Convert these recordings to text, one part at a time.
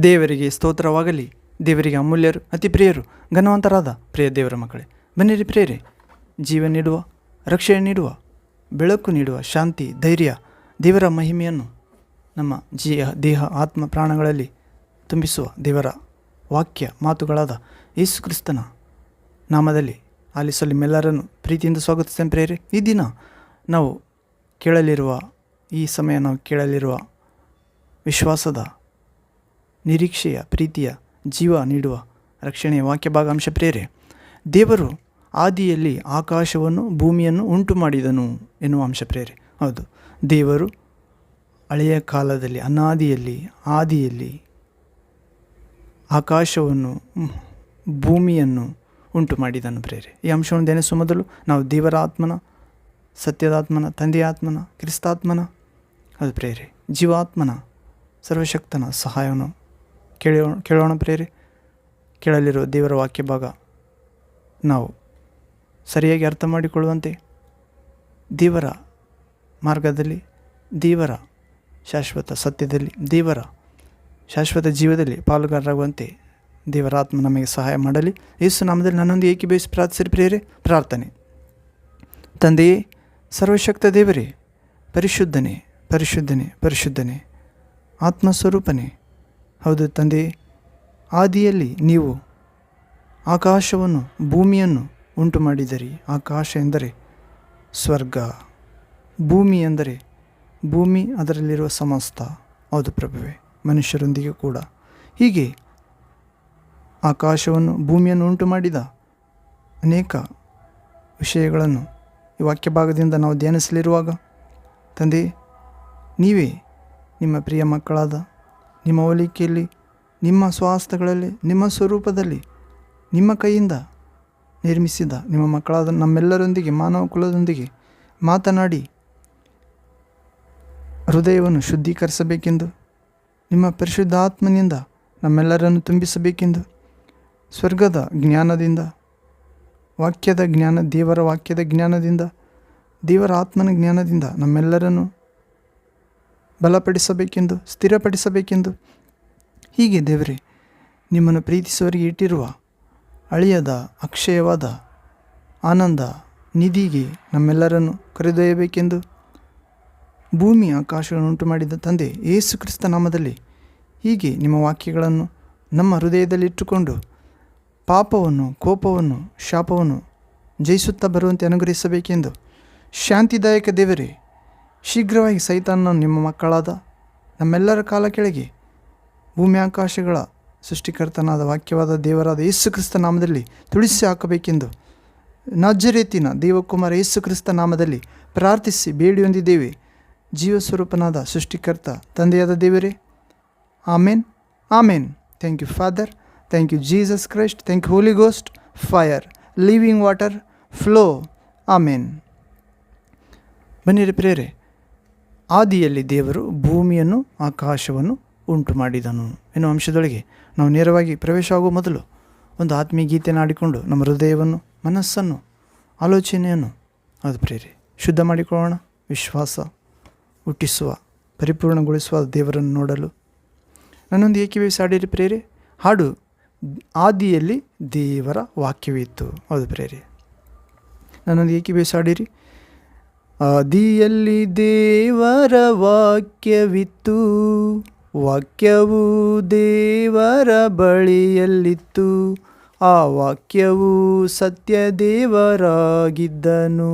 ದೇವರಿಗೆ ಸ್ತೋತ್ರವಾಗಲಿ. ದೇವರಿಗೆ ಅಮೂಲ್ಯರು, ಅತಿ ಪ್ರಿಯರು, ಘನವಂತರಾದ ಪ್ರಿಯ ದೇವರ ಮಕ್ಕಳೇ, ಬನ್ನಿರಿ ಪ್ರಿಯರೇ. ಜೀವ ನೀಡುವ, ರಕ್ಷಣೆ ನೀಡುವ, ಬೆಳಕು ನೀಡುವ, ಶಾಂತಿ, ಧೈರ್ಯ, ದೇವರ ಮಹಿಮೆಯನ್ನು ನಮ್ಮ ದೇಹ, ಆತ್ಮ, ಪ್ರಾಣಗಳಲ್ಲಿ ತುಂಬಿಸುವ ದೇವರ ವಾಕ್ಯ ಮಾತುಗಳಾದ ಯೇಸು ಕ್ರಿಸ್ತನ ನಾಮದಲ್ಲಿ ಆಲಿಸಲು ನಿಮ್ಮೆಲ್ಲರನ್ನು ಪ್ರೀತಿಯಿಂದ ಸ್ವಾಗತಿಸ್ತೇನೆ ಪ್ರಿಯರೇ. ಈ ದಿನ ನಾವು ಕೇಳಲಿರುವ ವಿಶ್ವಾಸದ, ನಿರೀಕ್ಷೆಯ, ಪ್ರೀತಿಯ, ಜೀವ ನೀಡುವ ರಕ್ಷಣೆಯ ವಾಕ್ಯ ಭಾಗಾಂಶ ಪ್ರಿಯರೇ. ದೇವರು ಆದಿಯಲ್ಲಿ ಆಕಾಶವನ್ನು ಭೂಮಿಯನ್ನು ಉಂಟು ಮಾಡಿದನು ಎನ್ನುವ ಅಂಶ ಪ್ರಿಯರೇ. ಹೌದು, ದೇವರು ಹಳೆಯ ಕಾಲದಲ್ಲಿ ಆದಿಯಲ್ಲಿ ಆಕಾಶವನ್ನು ಭೂಮಿಯನ್ನು ಉಂಟು ಮಾಡಿದನು ಪ್ರಿಯರೇ. ಈ ಅಂಶವನ್ನು ಧ್ಯಾನಿಸುವ ಮೊದಲು ನಾವು ದೇವರ ಆತ್ಮನ, ಸತ್ಯದಾತ್ಮನ, ತಂದೆಯ ಆತ್ಮನ, ಕ್ರಿಸ್ತಾತ್ಮನ, ಅದು ಪ್ರಿಯರೇ, ಜೀವಾತ್ಮನ, ಸರ್ವಶಕ್ತನ ಸಹಾಯವನ್ನು ಕೇಳೋಣ ಪ್ರಿಯರೇ. ಕೇಳಲಿರುವ ದೇವರ ವಾಕ್ಯ ಭಾಗ ನಾವು ಸರಿಯಾಗಿ ಅರ್ಥ ಮಾಡಿಕೊಳ್ಳುವಂತೆ, ದೇವರ ಮಾರ್ಗದಲ್ಲಿ, ದೇವರ ಶಾಶ್ವತ ಸತ್ಯದಲ್ಲಿ, ದೇವರ ಶಾಶ್ವತ ಜೀವದಲ್ಲಿ ಪಾಲುಗಾರರಾಗುವಂತೆ ದೇವರ ಆತ್ಮ ನಮಗೆ ಸಹಾಯ ಮಾಡಲಿ. ಯೇಸು ನಾಮದಲ್ಲಿ ನನ್ನೊಂದು ಏಕೀಭವಿಸಿ ಪ್ರಾರ್ಥಿಸಿರಿ ಪ್ರಿಯರೇ. ಪ್ರಾರ್ಥನೆ. ತಂದೆಯೇ, ಸರ್ವಶಕ್ತ ದೇವರೇ, ಪರಿಶುದ್ಧನೇ ಪರಿಶುದ್ಧನೇ ಪರಿಶುದ್ಧನೇ, ಆತ್ಮಸ್ವರೂಪನೇ, ಹೌದು ತಂದೆಯೇ, ಆದಿಯಲ್ಲಿ ನೀವು ಆಕಾಶವನ್ನು ಭೂಮಿಯನ್ನು ಉಂಟು ಮಾಡಿದಿರಿ. ಆಕಾಶ ಎಂದರೆ ಸ್ವರ್ಗ, ಭೂಮಿ ಎಂದರೆ ಭೂಮಿ, ಅದರಲ್ಲಿರುವ ಸಮಸ್ತ, ಹೌದು ಪ್ರಭುವೇ, ಮನುಷ್ಯರೊಂದಿಗೆ ಕೂಡ. ಹೀಗೆ ಆಕಾಶವನ್ನು ಭೂಮಿಯನ್ನು ಉಂಟು ಮಾಡಿದ ಅನೇಕ ವಿಷಯಗಳನ್ನು ಈ ವಾಕ್ಯ ಭಾಗದಿಂದ ನಾವು ಧ್ಯಾನಿಸಲಿರುವಾಗ, ತಂದೆ, ನೀವೇ ನಿಮ್ಮ ಪ್ರಿಯ ಮಕ್ಕಳಾದ ನಿಮ್ಮ ಹೋಲಿಕೆಯಲ್ಲಿ, ನಿಮ್ಮ ಸ್ವಾಸ್ಥಗಳಲ್ಲಿ, ನಿಮ್ಮ ಸ್ವರೂಪದಲ್ಲಿ, ನಿಮ್ಮ ಕೈಯಿಂದ ನಿರ್ಮಿಸಿದ ನಿಮ್ಮ ಮಕ್ಕಳಾದ ನಮ್ಮೆಲ್ಲರೊಂದಿಗೆ, ಮಾನವ ಕುಲದೊಂದಿಗೆ ಮಾತನಾಡಿ ಹೃದಯವನ್ನು ಶುದ್ಧೀಕರಿಸಬೇಕೆಂದು, ನಿಮ್ಮ ಪರಿಶುದ್ಧಾತ್ಮನಿಂದ ನಮ್ಮೆಲ್ಲರನ್ನು ತುಂಬಿಸಬೇಕೆಂದು, ಸ್ವರ್ಗದ ಜ್ಞಾನದಿಂದ, ವಾಕ್ಯದ ಜ್ಞಾನ, ದೇವರ ವಾಕ್ಯದ ಜ್ಞಾನದಿಂದ, ದೇವರ ಆತ್ಮನ ಜ್ಞಾನದಿಂದ ನಮ್ಮೆಲ್ಲರನ್ನು ಬಲಪಡಿಸಬೇಕೆಂದು, ಸ್ಥಿರಪಡಿಸಬೇಕೆಂದು, ಹೀಗೆ ದೇವರೇ, ನಿಮ್ಮನ್ನು ಪ್ರೀತಿಸುವವರಿಗೆ ಇಟ್ಟಿರುವ ಅಳಿಯದ ಅಕ್ಷಯವಾದ ಆನಂದ ನಿಧಿಗೆ ನಮ್ಮೆಲ್ಲರನ್ನು ಕರೆದೊಯ್ಯಬೇಕೆಂದು, ಭೂಮಿ ಆಕಾಶವನ್ನು ಉಂಟು ಮಾಡಿದ ತಂದೆ ಯೇಸು ಕ್ರಿಸ್ತ ನಾಮದಲ್ಲಿ ಹೀಗೆ ನಿಮ್ಮ ವಾಕ್ಯಗಳನ್ನು ನಮ್ಮ ಹೃದಯದಲ್ಲಿ ಇಟ್ಟುಕೊಂಡು ಪಾಪವನ್ನು, ಕೋಪವನ್ನು, ಶಾಪವನ್ನು ಜಯಿಸುತ್ತಾ ಬರುವಂತೆ ಅನುಗ್ರಹಿಸಬೇಕೆಂದು, ಶಾಂತಿದಾಯಕ ದೇವರೇ, ಶೀಘ್ರವಾಗಿ ಸೈತಾನನ್ನು ನಿಮ್ಮ ಮಕ್ಕಳಾದ ನಮ್ಮೆಲ್ಲರ ಕಾಲ ಕೆಳಗೆ ಭೂಮಿ ಆಕಾಶಗಳ ಸೃಷ್ಟಿಕರ್ತನಾದ ವಾಕ್ಯವಾದ ದೇವರಾದ ಯೇಸು ಕ್ರಿಸ್ತ ನಾಮದಲ್ಲಿ ತುಳಿಸಿ ಹಾಕಬೇಕೆಂದು, ನಜರೇತಿನ ದೇವಕುಮಾರ ಯೇಸು ಕ್ರಿಸ್ತ ನಾಮದಲ್ಲಿ ಪ್ರಾರ್ಥಿಸಿ ಬೇಡಿ ಹೊಂದಿದ್ದೇವೆ. ಜೀವಸ್ವರೂಪನಾದ ಸೃಷ್ಟಿಕರ್ತ ತಂದೆಯಾದ ದೇವರೇ, amen, amen. Thank you Father, thank you Jesus Christ, thank you Holy Ghost, fire, living water, flow, amen. ಬನ್ನಿರಿ ಪ್ರಿಯರೇ, ಆದಿಯಲ್ಲಿ ದೇವರು ಭೂಮಿಯನ್ನು ಆಕಾಶವನ್ನು ಉಂಟು ಮಾಡಿದನು ಎನ್ನುವ ಅಂಶದೊಳಗೆ ನಾವು ನೇರವಾಗಿ ಪ್ರವೇಶ ಆಗುವ ಮೊದಲು ಒಂದು ಆತ್ಮೀಯ ಗೀತೆಯನ್ನು ಆಡಿಕೊಂಡು ನಮ್ಮ ಹೃದಯವನ್ನು, ಮನಸ್ಸನ್ನು, ಆಲೋಚನೆಯನ್ನು ಅದು ಪ್ರಿಯರೇ ಶುದ್ಧ ಮಾಡಿಕೊಳ್ಳೋಣ. ವಿಶ್ವಾಸ ಹುಟ್ಟಿಸುವ, ಪರಿಪೂರ್ಣಗೊಳಿಸುವ ದೇವರನ್ನು ನೋಡಲು ನನ್ನೊಂದು ಏಕೀಭವಿಸಿ ಹಾಡಿರಿ ಪ್ರಿಯರೇ. ಹಾಡು, ಆದಿಯಲ್ಲಿ ದೇವರ ವಾಕ್ಯವಿತ್ತು. ಹೌದು ಪ್ರಿಯರೇ, ನನ್ನೊಂದು ಏಕೀಭವಿಸಿ ಹಾಡಿರಿ. ಆದಿಯಲ್ಲಿ ದೇವರ ವಾಕ್ಯವಿತ್ತು, ವಾಕ್ಯವು ದೇವರ ಬಳಿಯಲ್ಲಿತ್ತು, ಆ ವಾಕ್ಯವು ಸತ್ಯದೇವರಾಗಿದ್ದನು,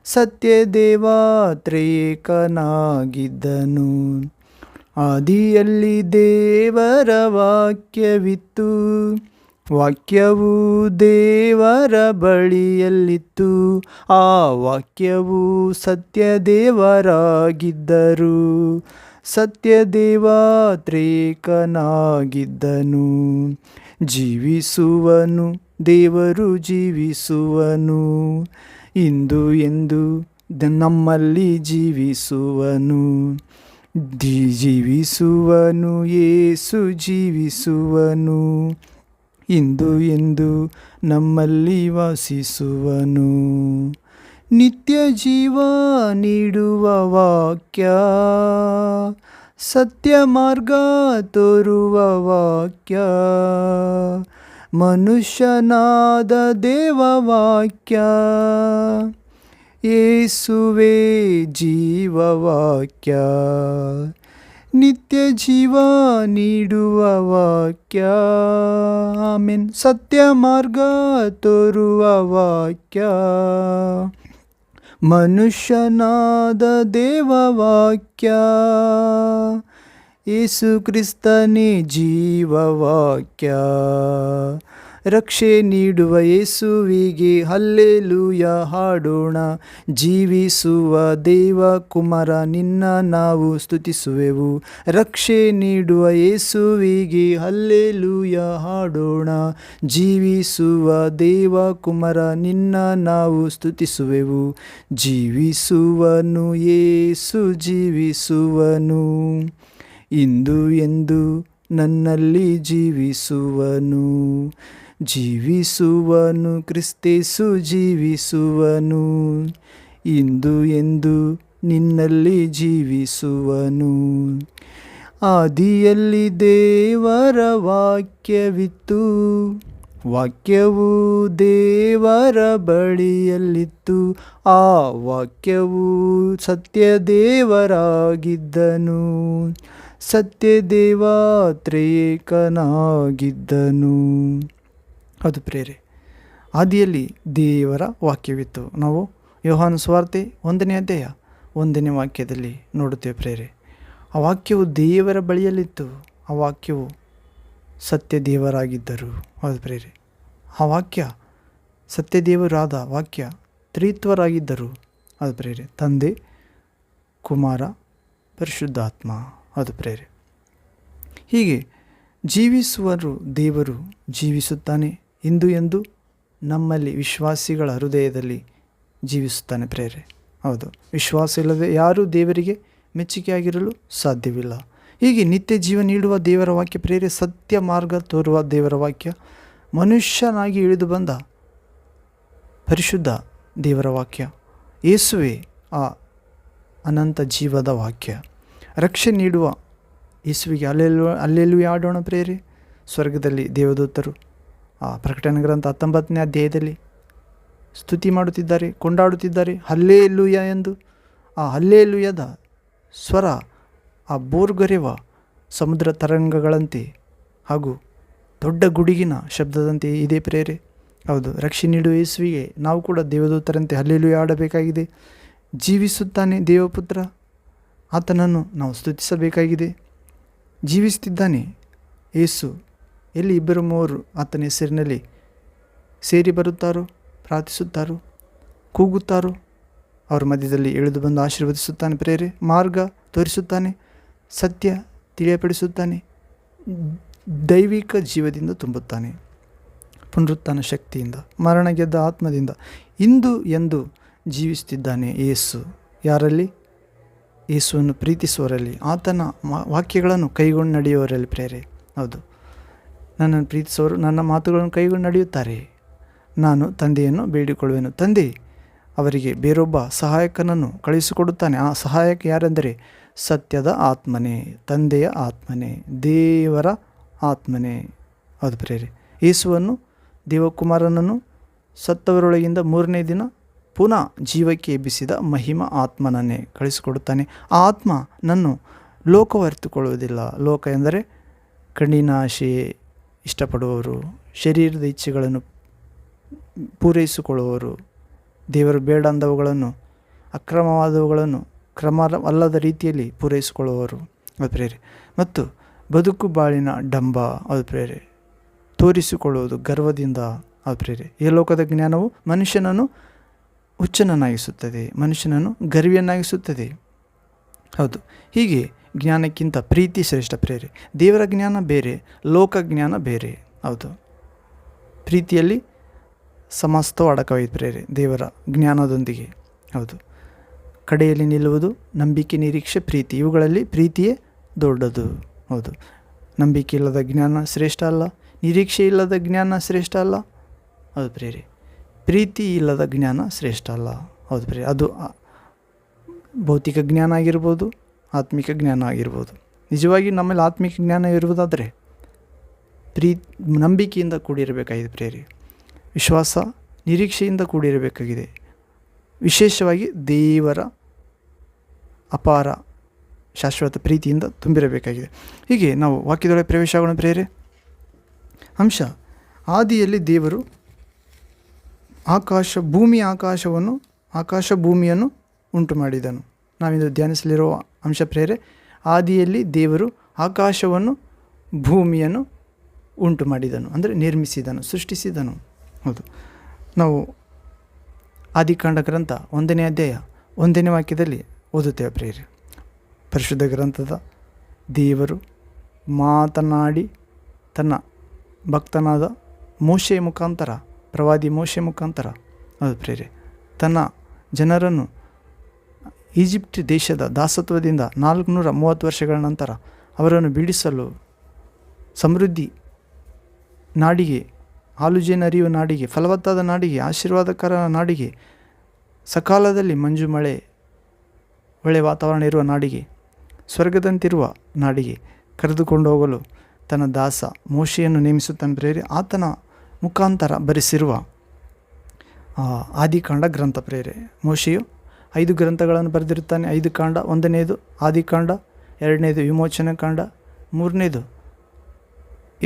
ಸತ್ಯದೇವ ತ್ರಿಯೇಕನಾಗಿದ್ದನು. ಆದಿಯಲ್ಲಿ ದೇವರ ವಾಕ್ಯವಿತ್ತು, ವಾಕ್ಯವು ದೇವರ ಬಳಿಯಲ್ಲಿತ್ತು, ಆ ವಾಕ್ಯವು ಸತ್ಯದೇವರಾಗಿದ್ದರು, ಸತ್ಯದೇವ ತ್ರಿಯೇಕನಾಗಿದ್ದನು. ಜೀವಿಸುವನು ದೇವರು, ಜೀವಿಸುವನು, ಇಂದು ಎಂದು ನಮ್ಮಲ್ಲಿ ಜೀವಿಸುವನು. ಜೀವಿಸುವನು ಯೇಸು, ಜೀವಿಸುವನು, ಇಂದು ಎಂದು ನಮ್ಮಲ್ಲಿ ವಾಸಿಸುವನು. ನಿತ್ಯ ಜೀವ ನೀಡುವ ವಾಕ್ಯ, ಸತ್ಯ ಮಾರ್ಗ ತೋರುವ ವಾಕ್ಯ, ಮನುಷ್ಯನಾದ ದೇವವಾಕ್ಯ. ಯೇಸುವೇ ಜೀವವಾಕ್ಯ, ನಿತ್ಯ ಜೀವ ನೀಡುವ ವಾಕ್ಯ. ಆಮೆನ್. ಸತ್ಯ ಮಾರ್ಗ ತೋರುವ ವಾಕ್ಯ, ಮನುಷ್ಯನಾದ ದೇವವಾಕ್ಯ. ಯೇಸು ಕ್ರಿಸ್ತನೇ ಜೀವವಾಕ್ಯ, ರಕ್ಷೆ ನೀಡುವ ಯೇಸುವಿಗೆ ಹಲ್ಲೆಲೂಯ ಹಾಡೋಣ. ಜೀವಿಸುವ ದೇವಕುಮಾರ ನಿನ್ನ ನಾವು ಸ್ತುತಿಸುವೆವು. ರಕ್ಷೆ ನೀಡುವ ಯೇಸುವಿಗೆ ಹಲ್ಲೆಲೂಯ ಹಾಡೋಣ. ಜೀವಿಸುವ ದೇವಕುಮಾರ ನಿನ್ನ ನಾವು ಸ್ತುತಿಸುವೆವು. ಜೀವಿಸುವನು ಯೇಸು ಜೀವಿಸುವನು, ಇಂದು ಎಂದು ನನ್ನಲ್ಲಿ ಜೀವಿಸುವನು. ಜೀವಿಸುವನು ಕ್ರಿಸ್ತೇಸು ಜೀವಿಸುವನು, ಇಂದು ಎಂದು ನಿನ್ನಲ್ಲಿ ಜೀವಿಸುವನು. ಆದಿಯಲ್ಲಿ ದೇವರ ವಾಕ್ಯವಿತ್ತು, ವಾಕ್ಯವು ದೇವರ ಬಳಿಯಲ್ಲಿತ್ತು. ಆ ವಾಕ್ಯವು ಸತ್ಯದೇವರಾಗಿದ್ದನು, ಸತ್ಯದೇವ ತ್ರಿಯೇಕನಾಗಿದ್ದನು. ಅದು ಪ್ರೇರೆ, ಆದಿಯಲ್ಲಿ ದೇವರ ವಾಕ್ಯವಿತ್ತು. ನಾವು ಯೋಹಾನ ಸುವಾರ್ತೆ 1ನೇ ಅಧ್ಯಾಯ 1ನೇ ವಾಕ್ಯದಲ್ಲಿ ನೋಡುತ್ತೇವೆ ಪ್ರೇರೆ. ಆ ವಾಕ್ಯವು ದೇವರ ಬಳಿಯಲ್ಲಿತ್ತು, ಆ ವಾಕ್ಯವು ಸತ್ಯದೇವರಾಗಿದ್ದರು. ಹೌದು ಪ್ರೇರೆ, ಆ ವಾಕ್ಯ ಸತ್ಯದೇವರಾದ ವಾಕ್ಯ ತ್ರಿತ್ವರಾಗಿದ್ದರು. ಅದು ಪ್ರೇರೆ, ತಂದೆ, ಕುಮಾರ, ಪರಿಶುದ್ಧಾತ್ಮ. ಅದು ಪ್ರೇರೆ. ಹೀಗೆ ಜೀವಿಸುವರು ದೇವರು ಜೀವಿಸುತ್ತಾನೆ, ಇಂದು ಎಂದು ನಮ್ಮಲ್ಲಿ ವಿಶ್ವಾಸಿಗಳ ಹೃದಯದಲ್ಲಿ ಜೀವಿಸುತ್ತಾನೆ ಪ್ರೇರೆ. ಹೌದು, ವಿಶ್ವಾಸ ಇಲ್ಲದೆ ಯಾರೂ ದೇವರಿಗೆ ಮೆಚ್ಚುಗೆಯಾಗಿರಲು ಸಾಧ್ಯವಿಲ್ಲ. ಹೀಗೆ ನಿತ್ಯ ಜೀವ ನೀಡುವ ದೇವರ ವಾಕ್ಯ ಪ್ರೇರೆ, ಸತ್ಯ ಮಾರ್ಗ ತೋರುವ ದೇವರ ವಾಕ್ಯ, ಮನುಷ್ಯನಾಗಿ ಇಳಿದು ಬಂದ ಪರಿಶುದ್ಧ ದೇವರ ವಾಕ್ಯ, ಯೇಸುವೆ ಆ ಅನಂತ ಜೀವದ ವಾಕ್ಯ. ರಕ್ಷೆ ನೀಡುವ ಯೇಸುವಿಗೆ ಅಲ್ಲೆಲ್ಲೂ ಆಡೋಣ ಪ್ರೇರೆ. ಸ್ವರ್ಗದಲ್ಲಿ ದೇವದೂತರು ಆ ಪ್ರಕಟಣೆ ಗ್ರಂಥ 19ನೇ ಅಧ್ಯಾಯದಲ್ಲಿ ಸ್ತುತಿ ಮಾಡುತ್ತಿದ್ದಾರೆ, ಕೊಂಡಾಡುತ್ತಿದ್ದಾರೆ ಹಲ್ಲೆಲೂಯ ಎಂದು. ಆ ಹಲ್ಲೆಲೂಯದ ಸ್ವರ ಆ ಬೋರ್ಗರೆವ ಸಮುದ್ರ ತರಂಗಗಳಂತೆ ಹಾಗೂ ದೊಡ್ಡ ಗುಡುಗಿನ ಶಬ್ದದಂತೆ ಇದೆ ಪ್ರೇರೆ. ಹೌದು, ರಕ್ಷೆ ನೀಡುವ ಯೇಸುವಿಗೆ ನಾವು ಕೂಡ ದೇವದೂತರಂತೆ ಹಲ್ಲೆಲೂಯ ಆಡಬೇಕಾಗಿದೆ. ಜೀವಿಸುತ್ತಾನೆ ದೇವಪುತ್ರ, ಆತನನ್ನು ನಾವು ಸ್ತುತಿಸಬೇಕಾಗಿದೆ. ಜೀವಿಸುತ್ತಿದ್ದಾನೆ ಯೇಸು. ಎಲ್ಲಿ 2-3 ಆತನ ಹೆಸರಿನಲ್ಲಿ ಸೇರಿ ಬರುತ್ತಾರೋ, ಪ್ರಾರ್ಥಿಸುತ್ತಾರೋ, ಕೂಗುತ್ತಾರೋ, ಅವರ ಮಧ್ಯದಲ್ಲಿ ಇಳಿದು ಬಂದು ಆಶೀರ್ವದಿಸುತ್ತಾನೆ ಪ್ರೇರೆ. ಮಾರ್ಗ ತೋರಿಸುತ್ತಾನೆ, ಸತ್ಯ ತಿಳಿಯಪಡಿಸುತ್ತಾನೆ, ದೈವಿಕ ಜೀವದಿಂದ ತುಂಬುತ್ತಾನೆ, ಪುನರುತ್ಥಾನ ಶಕ್ತಿಯಿಂದ, ಮರಣ ಗೆದ್ದ ಆತ್ಮದಿಂದ ಇಂದು ಎಂದು ಜೀವಿಸುತ್ತಿದ್ದಾನೆ ಯೇಸು. ಯಾರಲ್ಲಿ? ಯೇಸುವನ್ನು ಪ್ರೀತಿಸುವವರಲ್ಲಿ, ಆತನ ವಾಕ್ಯಗಳನ್ನು ಕೈಗೊಂಡು ನಡೆಯುವವರಲ್ಲಿ ಪ್ರೇರೆ. ಹೌದು, ನನ್ನನ್ನು ಪ್ರೀತಿಸುವವರು ನನ್ನ ಮಾತುಗಳನ್ನು ಕೈಗೊಂಡು ನಡೆಯುತ್ತಾರೆ. ನಾನು ತಂದೆಯನ್ನು ಬೇಡಿಕೊಳ್ಳುವೆನು, ತಂದೆ ಅವರಿಗೆ ಬೇರೊಬ್ಬ ಸಹಾಯಕನನ್ನು ಕಳುಹಿಸಿಕೊಡುತ್ತಾನೆ. ಆ ಸಹಾಯಕ ಯಾರೆಂದರೆ ಸತ್ಯದ ಆತ್ಮನೇ, ತಂದೆಯ ಆತ್ಮನೇ, ದೇವರ ಆತ್ಮನೇ. ಹೌದು ಪ್ರೇರೆ, ಯೇಸುವನ್ನು ದೇವಕುಮಾರನನ್ನು ಸತ್ತವರೊಳಗಿಂದ 3ನೇ ದಿನ ಪುನಃ ಜೀವಕ್ಕೆ ಎಬ್ಬಿಸಿದ ಮಹಿಮ ಆತ್ಮನನ್ನೇ ಕಳಿಸಿಕೊಡುತ್ತಾನೆ. ಆ ಆತ್ಮ ನನ್ನು ಲೋಕವು ಅರಿತುಕೊಳ್ಳುವುದಿಲ್ಲ. ಲೋಕ ಎಂದರೆ ಕಣ್ಣಿನ ಆಶೆ ಇಷ್ಟಪಡುವವರು, ಶರೀರದ ಇಚ್ಛೆಗಳನ್ನು ಪೂರೈಸಿಕೊಳ್ಳುವವರು, ದೇವರು ಬೇಡ ಅಂದವುಗಳನ್ನು, ಅಕ್ರಮವಾದವುಗಳನ್ನು ಕ್ರಮವಲ್ಲದ ರೀತಿಯಲ್ಲಿ ಪೂರೈಸಿಕೊಳ್ಳುವವರು. ಅದು ಪ್ರೇರೆ. ಮತ್ತು ಬದುಕು ಬಾಳಿನ ಡಂಬ, ಅದು ಪ್ರೇರೆ, ತೋರಿಸಿಕೊಳ್ಳುವುದು ಗರ್ವದಿಂದ. ಅದು ಪ್ರೇರೆ. ಈ ಲೋಕದ ಜ್ಞಾನವು ಮನುಷ್ಯನನ್ನು ಹುಚ್ಚನನ್ನಾಗಿಸುತ್ತದೆ, ಮನುಷ್ಯನನ್ನು ಗರ್ವಿಯನ್ನಾಗಿಸುತ್ತದೆ. ಹೌದು, ಹೀಗೆ ಜ್ಞಾನಕ್ಕಿಂತ ಪ್ರೀತಿ ಶ್ರೇಷ್ಠ ಪ್ರೇರೆ. ದೇವರ ಜ್ಞಾನ ಬೇರೆ, ಲೋಕ ಜ್ಞಾನ ಬೇರೆ. ಹೌದು, ಪ್ರೀತಿಯಲ್ಲಿ ಸಮಸ್ತವು ಅಡಕವಾಗಿದೆ ಪ್ರೇರೆ, ದೇವರ ಜ್ಞಾನದೊಂದಿಗೆ. ಹೌದು, ಕಡೆಯಲ್ಲಿ ನಿಲ್ಲುವುದು ನಂಬಿಕೆ, ನಿರೀಕ್ಷೆ, ಪ್ರೀತಿ. ಇವುಗಳಲ್ಲಿ ಪ್ರೀತಿಯೇ ದೊಡ್ಡದು. ಹೌದು, ನಂಬಿಕೆ ಇಲ್ಲದ ಜ್ಞಾನ ಶ್ರೇಷ್ಠ ಅಲ್ಲ, ನಿರೀಕ್ಷೆ ಇಲ್ಲದ ಜ್ಞಾನ ಶ್ರೇಷ್ಠ ಅಲ್ಲ. ಹೌದು ಪ್ರೇರೆ, ಪ್ರೀತಿ ಇಲ್ಲದ ಜ್ಞಾನ ಶ್ರೇಷ್ಠ ಅಲ್ಲ. ಹೌದು ಪ್ರೇರೆ, ಅದು ಭೌತಿಕ ಜ್ಞಾನ ಆಗಿರ್ಬೋದು, ಆತ್ಮಿಕ ಜ್ಞಾನ ಆಗಿರ್ಬೋದು. ನಿಜವಾಗಿ ನಮ್ಮಲ್ಲಿ ಆತ್ಮಿಕ ಜ್ಞಾನ ಇರುವುದಾದರೆ ನಂಬಿಕೆಯಿಂದ ಕೂಡಿರಬೇಕಾಗಿದೆ ಪ್ರಿಯರೇ. ವಿಶ್ವಾಸ ನಿರೀಕ್ಷೆಯಿಂದ ಕೂಡಿರಬೇಕಾಗಿದೆ. ವಿಶೇಷವಾಗಿ ದೇವರ ಅಪಾರ ಶಾಶ್ವತ ಪ್ರೀತಿಯಿಂದ ತುಂಬಿರಬೇಕಾಗಿದೆ. ಹೀಗೆ ನಾವು ವಾಕ್ಯದೊಳಗೆ ಪ್ರವೇಶ ಆಗೋಣ ಪ್ರಿಯರೇ. ಅಂಶ: ಆದಿಯಲ್ಲಿ ದೇವರು ಆಕಾಶ ಭೂಮಿಯನ್ನು ಉಂಟು ಮಾಡಿದನು. ನಾವಿಂದು ಧ್ಯಾನಿಸಲಿರುವ ಅಂಶ ಪ್ರಿಯರೇ, ಆದಿಯಲ್ಲಿ ದೇವರು ಆಕಾಶವನ್ನು ಭೂಮಿಯನ್ನು ಉಂಟು ಮಾಡಿದನು, ಅಂದರೆ ನಿರ್ಮಿಸಿದನು, ಸೃಷ್ಟಿಸಿದನು. ಹೌದು, ನಾವು ಆದಿಕಾಂಡ ಗ್ರಂಥ 1ನೇ ಅಧ್ಯಾಯ 1ನೇ ವಾಕ್ಯದಲ್ಲಿ ಓದುತ್ತೇವೆ ಪ್ರಿಯರೇ. ಪರಿಶುದ್ಧ ಗ್ರಂಥದ ದೇವರು ಮಾತನಾಡಿ ತನ್ನ ಭಕ್ತನಾದ ಮೋಶೆಯ ಮುಖಾಂತರ, ಪ್ರವಾದಿ ಮೋಶೆ ಮುಖಾಂತರ, ಹೌದು ಪ್ರಿಯರೇ, ತನ್ನ ಜನರನ್ನು ಈಜಿಪ್ಟ್ ದೇಶದ ದಾಸತ್ವದಿಂದ 430 ವರ್ಷಗಳ ನಂತರ ಅವರನ್ನು ಬಿಡಿಸಲು ಸಮೃದ್ಧಿ ನಾಡಿಗೆ, ಹಾಲುಜೇನು ಹರಿಯುವ ನಾಡಿಗೆ, ಫಲವತ್ತಾದ ನಾಡಿಗೆ, ಆಶೀರ್ವಾದಕರ ನಾಡಿಗೆ, ಸಕಾಲದಲ್ಲಿ ಮಂಜು ಮಳೆ ಒಳ್ಳೆಯ ವಾತಾವರಣ ಇರುವ ನಾಡಿಗೆ, ಸ್ವರ್ಗದಂತಿರುವ ನಾಡಿಗೆ ಕರೆದುಕೊಂಡು ಹೋಗಲು ತನ್ನ ದಾಸ ಮೋಶೆಯನ್ನು ನೇಮಿಸುತ್ತಾನೆ ಪ್ರೇರೆ. ಆತನ ಮುಖಾಂತರ ಬರೆಸಿರುವ ಆದಿಕಾಂಡ ಗ್ರಂಥ ಪ್ರೇರೆ. ಮೋಶೆಯು 5 ಗ್ರಂಥಗಳನ್ನು ಬರೆದಿರುತ್ತಾನೆ. 5 ಕಾಂಡ: 1ನೇದು ಆದಿಕಾಂಡ, 2ನೇದು ವಿಮೋಚನ ಕಾಂಡ, 3ನೇದು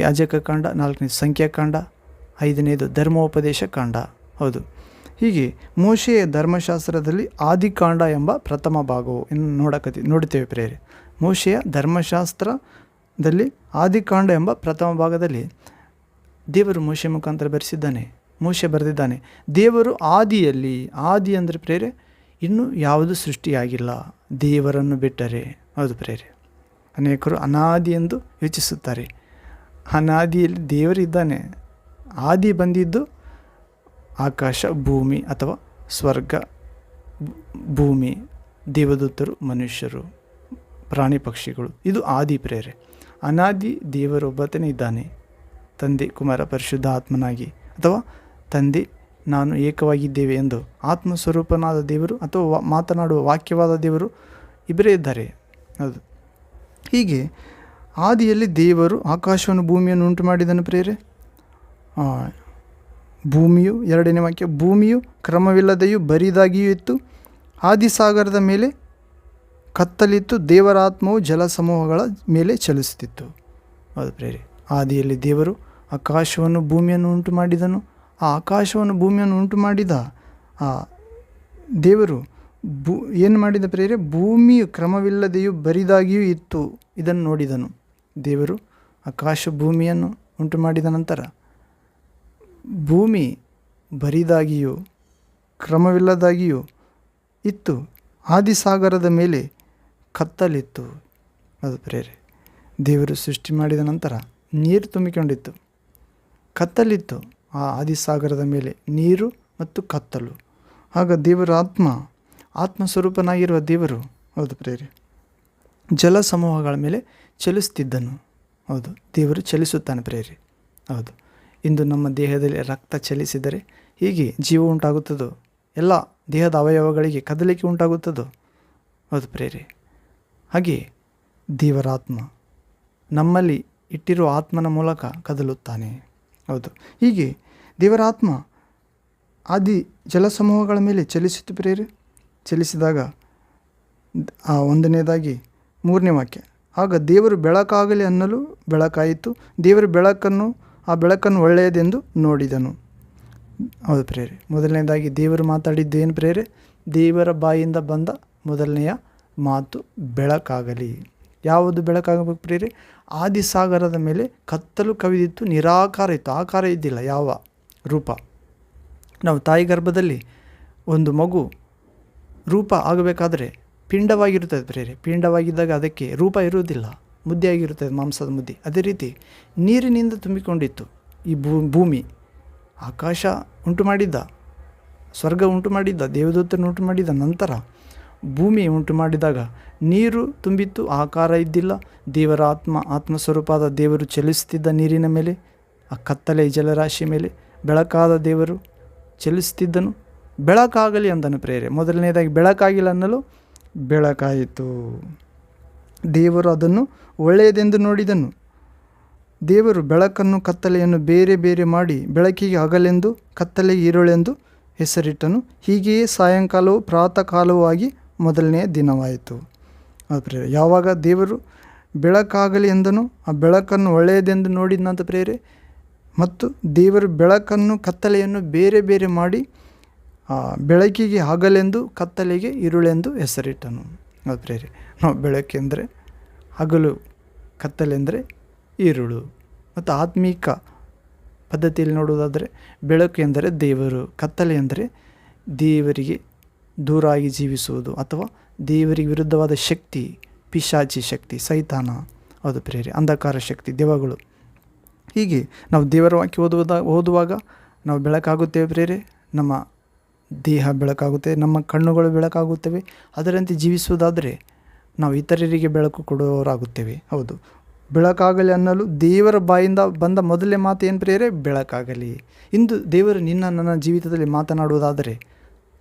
ಯಾಜಕಕಾಂಡ, 4ನೇದು ಸಂಖ್ಯಾಕಾಂಡ, 5ನೇದು ಧರ್ಮೋಪದೇಶ ಕಾಂಡ. ಹೌದು, ಹೀಗೆ ಮೋಶೆಯ ಧರ್ಮಶಾಸ್ತ್ರದಲ್ಲಿ ಆದಿಕಾಂಡ ಎಂಬ ಪ್ರಥಮ ಭಾಗವು ನೋಡುತ್ತೇವೆ ಪ್ರೇರೆ. ಮೋಶೆಯ ಧರ್ಮಶಾಸ್ತ್ರದಲ್ಲಿ ಆದಿಕಾಂಡ ಎಂಬ ಪ್ರಥಮ ಭಾಗದಲ್ಲಿ ದೇವರು ಮೋಶೆ ಮುಖಾಂತರ ಬರೆಸಿದ್ದಾನೆ. ಮೋಶೆ ಬರೆದಿದ್ದಾನೆ, ದೇವರು ಆದಿಯಲ್ಲಿ, ಆದಿ ಅಂದರೆ ಪ್ರೇರೆ ಇನ್ನೂ ಯಾವುದು ಸೃಷ್ಟಿಯಾಗಿಲ್ಲ ದೇವರನ್ನು ಬಿಟ್ಟರೆ. ಹೌದು ಪ್ರೇರೆ, ಅನೇಕರು ಅನಾದಿ ಎಂದು ಯೋಚಿಸುತ್ತಾರೆ. ಅನಾದಿಯಲ್ಲಿ ದೇವರಿದ್ದಾನೆ. ಆದಿ ಬಂದಿದ್ದು ಆಕಾಶ ಭೂಮಿ ಅಥವಾ ಸ್ವರ್ಗ, ಭೂಮಿ, ದೇವದೂತರು, ಮನುಷ್ಯರು, ಪ್ರಾಣಿ ಪಕ್ಷಿಗಳು, ಇದು ಆದಿ ಪ್ರೇರೆ. ಅನಾದಿ ದೇವರೊಬ್ಬತನೇ ಇದ್ದಾನೆ, ತಂದೆ ಕುಮಾರ ಪರಿಶುದ್ಧ ಆತ್ಮನಾಗಿ, ಅಥವಾ ತಂದೆ ನಾನು ಏಕವಾಗಿದ್ದೇವೆ ಎಂದು ಆತ್ಮಸ್ವರೂಪನಾದ ದೇವರು ಅಥವಾ ಮಾತನಾಡುವ ವಾಕ್ಯವಾದ ದೇವರು ಇಬ್ಬರೇ ಇದ್ದಾರೆ. ಹೌದು, ಹೀಗೆ ಆದಿಯಲ್ಲಿ ದೇವರು ಆಕಾಶವನ್ನು ಭೂಮಿಯನ್ನು ಉಂಟು ಮಾಡಿದನು ಪ್ರೇರೆ. ಭೂಮಿಯು, 2ನೇ ವಾಕ್ಯ, ಭೂಮಿಯು ಕ್ರಮವಿಲ್ಲದೆಯೂ ಬರಿದಾಗಿಯೂ ಇತ್ತು, ಆದಿಸಾಗರದ ಮೇಲೆ ಕತ್ತಲಿತ್ತು, ದೇವರ ಆತ್ಮವು ಜಲಸಮೂಹಗಳ ಮೇಲೆ ಚಲಿಸುತ್ತಿತ್ತು. ಹೌದು ಪ್ರೇರೆ, ಆದಿಯಲ್ಲಿ ದೇವರು ಆಕಾಶವನ್ನು ಭೂಮಿಯನ್ನು ಉಂಟು ಮಾಡಿದನು. ಆ ಆಕಾಶವನ್ನು ಭೂಮಿಯನ್ನು ಉಂಟು ಮಾಡಿದ ಆ ದೇವರು ಏನು ಮಾಡಿದ ಪ್ರೇರೆ? ಭೂಮಿಯು ಕ್ರಮವಿಲ್ಲದೆಯೂ ಬರಿದಾಗಿಯೂ ಇತ್ತು, ಇದನ್ನು ನೋಡಿದನು. ದೇವರು ಆಕಾಶ ಭೂಮಿಯನ್ನು ಉಂಟು ಮಾಡಿದ ನಂತರ ಭೂಮಿ ಬರಿದಾಗಿಯೂ ಕ್ರಮವಿಲ್ಲದಾಗಿಯೂ ಇತ್ತು, ಆದಿಸಾಗರದ ಮೇಲೆ ಕತ್ತಲಿತ್ತು. ಅದು ಪ್ರೇರೆ, ದೇವರು ಸೃಷ್ಟಿ ಮಾಡಿದ ನಂತರ ನೀರು ತುಂಬಿಕೊಂಡಿತ್ತು, ಕತ್ತಲಿತ್ತು. ಆ ಆದಿಸಾಗರದ ಮೇಲೆ ನೀರು ಮತ್ತು ಕತ್ತಲು. ಆಗ ದೇವರ ಆತ್ಮಸ್ವರೂಪನಾಗಿರುವ ದೇವರು, ಹೌದು ಪ್ರೇರೆ, ಜಲ ಸಮೂಹಗಳ ಮೇಲೆ ಚಲಿಸುತ್ತಿದ್ದನು. ಹೌದು, ದೇವರು ಚಲಿಸುತ್ತಾನೆ ಪ್ರೇರೆ. ಹೌದು, ಇಂದು ನಮ್ಮ ದೇಹದಲ್ಲಿ ರಕ್ತ ಚಲಿಸಿದರೆ ಹೀಗೆ ಜೀವ ಉಂಟಾಗುತ್ತದೋ, ಎಲ್ಲ ದೇಹದ ಅವಯವಗಳಿಗೆ ಕದಲಿಕೆ ಉಂಟಾಗುತ್ತದೋ, ಹೌದು ಪ್ರೇರೆ, ಹಾಗೆ ದೇವರ ಆತ್ಮ ನಮ್ಮಲ್ಲಿ ಇಟ್ಟಿರುವ ಆತ್ಮನ ಮೂಲಕ ಕದಲುತ್ತಾನೆ. ಹೌದು, ಹೀಗೆ ದೇವರ ಆತ್ಮ ಆದಿ ಜಲಸಮೂಹಗಳ ಮೇಲೆ ಚಲಿಸಿತು ಪ್ರೇರೆ. ಚಲಿಸಿದಾಗ 1ನೇದಾಗಿ 3ನೇ ವಾಕ್ಯ, ಆಗ ದೇವರು ಬೆಳಕಾಗಲಿ ಅನ್ನಲು ಬೆಳಕಾಯಿತು, ದೇವರು ಆ ಬೆಳಕನ್ನು ಒಳ್ಳೆಯದೆಂದು ನೋಡಿದನು. ಹೌದು ಪ್ರೇರೆ, ಮೊದಲನೇದಾಗಿ ದೇವರು ಮಾತಾಡಿದ್ದು ಏನು ಪ್ರೇರೆ? ದೇವರ ಬಾಯಿಂದ ಬಂದ ಮೊದಲನೆಯ ಮಾತು ಬೆಳಕಾಗಲಿ. ಯಾವುದು ಬೆಳಕಾಗಬೇಕು ಪ್ರೇರೆ? ಆದಿಸಾಗರದ ಮೇಲೆ ಕತ್ತಲು ಕವಿದಿತ್ತು, ನಿರಾಕಾರ ಇತ್ತು, ಆಕಾರ ಇದ್ದಿಲ್ಲ, ಯಾವ ರೂಪ. ನಾವು ತಾಯಿ ಗರ್ಭದಲ್ಲಿ ಒಂದು ಮಗು ರೂಪ ಆಗಬೇಕಾದರೆ ಪಿಂಡವಾಗಿರುತ್ತದೆ ಪ್ರೇರೆ. ಪಿಂಡವಾಗಿದ್ದಾಗ ಅದಕ್ಕೆ ರೂಪ ಇರುವುದಿಲ್ಲ, ಮುದ್ದೆಯಾಗಿರುತ್ತದೆ, ಮಾಂಸದ ಮುದ್ದೆ. ಅದೇ ರೀತಿ ನೀರಿನಿಂದ ತುಂಬಿಕೊಂಡಿತ್ತು ಈ ಭೂಮಿ. ಆಕಾಶ ಉಂಟು ಮಾಡಿದ್ದ, ಸ್ವರ್ಗ ಉಂಟು ಮಾಡಿದ್ದ, ದೇವದೂತನ ಉಂಟು ಮಾಡಿದ ನಂತರ ಭೂಮಿ ಉಂಟು ಮಾಡಿದಾಗ ನೀರು ತುಂಬಿತ್ತು, ಆಕಾರ ಇದ್ದಿಲ್ಲ. ದೇವರ ಆತ್ಮಸ್ವರೂಪದ ದೇವರು ಚಲಿಸುತ್ತಿದ್ದ ನೀರಿನ ಮೇಲೆ, ಆ ಕತ್ತಲೆ ಜಲರಾಶಿ ಮೇಲೆ ಬೆಳಕಾದ ದೇವರು ಚಲಿಸುತ್ತಿದ್ದನು. ಬೆಳಕಾಗಲಿ ಅಂದನು ಪ್ರೇರೆ. ಮೊದಲನೇದಾಗಿ ಬೆಳಕಾಗಿಲ್ಲ ಅನ್ನಲು ಬೆಳಕಾಯಿತು. ದೇವರು ಅದನ್ನು ಒಳ್ಳೆಯದೆಂದು ನೋಡಿದನು. ದೇವರು ಬೆಳಕನ್ನು ಕತ್ತಲೆಯನ್ನು ಬೇರೆ ಬೇರೆ ಮಾಡಿ ಬೆಳಕಿಗೆ ಹಗಲೆಂದು ಕತ್ತಲೆಗೆ ഇരുಳೆಂದು ಹೆಸರಿಟ್ಟನು. ಹೀಗೆಯೇ ಸಾಯಂಕಾಲವು ಪ್ರಾತಃ ಕಾಲವೂ ಆಗಿ ಮೊದಲನೆಯ ದಿನವಾಯಿತು. ಯಾವಾಗ ದೇವರು ಬೆಳಕಾಗಲಿ ಎಂದನು, ಆ ಬೆಳಕನ್ನು ಒಳ್ಳೆಯದೆಂದು ನೋಡಿದಂತ ಪ್ರೇರೆ. ಮತ್ತು ದೇವರು ಬೆಳಕನ್ನು ಕತ್ತಲೆಯನ್ನು ಬೇರೆ ಬೇರೆ ಮಾಡಿ ಬೆಳಕಿಗೆ ಹಗಲೆಂದು ಕತ್ತಲೆಗೆ ഇരുಳೆಂದು ಹೆಸರಿಟ್ಟನು. ಅದು ಪ್ರೇರೆ, ನಾವು ಬೆಳಕೆಂದರೆ ಹಗಲು, ಕತ್ತಲೆಂದರೆ ഇരുಳು. ಮತ್ತು ಆತ್ಮೀಕ ಪದ್ಧತಿಯಲ್ಲಿ ನೋಡುವುದಾದರೆ ಬೆಳಕು ಎಂದರೆ ದೇವರು, ಕತ್ತಲೆ ಎಂದರೆ ದೇವರಿಗೆ ದೂರಾಗಿ ಜೀವಿಸುವುದು ಅಥವಾ ದೇವರಿಗೆ ವಿರುದ್ಧವಾದ ಶಕ್ತಿ, ಪಿಶಾಚಿ ಶಕ್ತಿ, ಸೈತಾನ, ಅದು ಪ್ರೇರೆ, ಅಂಧಕಾರ ಶಕ್ತಿ, ದೆವ್ವಗಳು. ಹೀಗೆ ನಾವು ದೇವರ ವಾಕ್ಯ ಓದುವಾಗ ನಾವು ಬೆಳಕಾಗುತ್ತೇವೆ ಪ್ರೇರೆ. ನಮ್ಮ ದೇಹ ಬೆಳಕಾಗುತ್ತೆ, ನಮ್ಮ ಕಣ್ಣುಗಳು ಬೆಳಕಾಗುತ್ತವೆ. ಅದರಂತೆ ಜೀವಿಸುವುದಾದರೆ ನಾವು ಇತರರಿಗೆ ಬೆಳಕು ಕೊಡುವವರಾಗುತ್ತೇವೆ. ಹೌದು, ಬೆಳಕಾಗಲಿ ಅನ್ನಲು ದೇವರ ಬಾಯಿಂದ ಬಂದ ಮೊದಲೇ ಮಾತು ಏನು ಪ್ರೇರೆ? ಬೆಳಕಾಗಲಿ. ಇಂದು ದೇವರು ನನ್ನ ಜೀವಿತದಲ್ಲಿ ಮಾತನಾಡುವುದಾದರೆ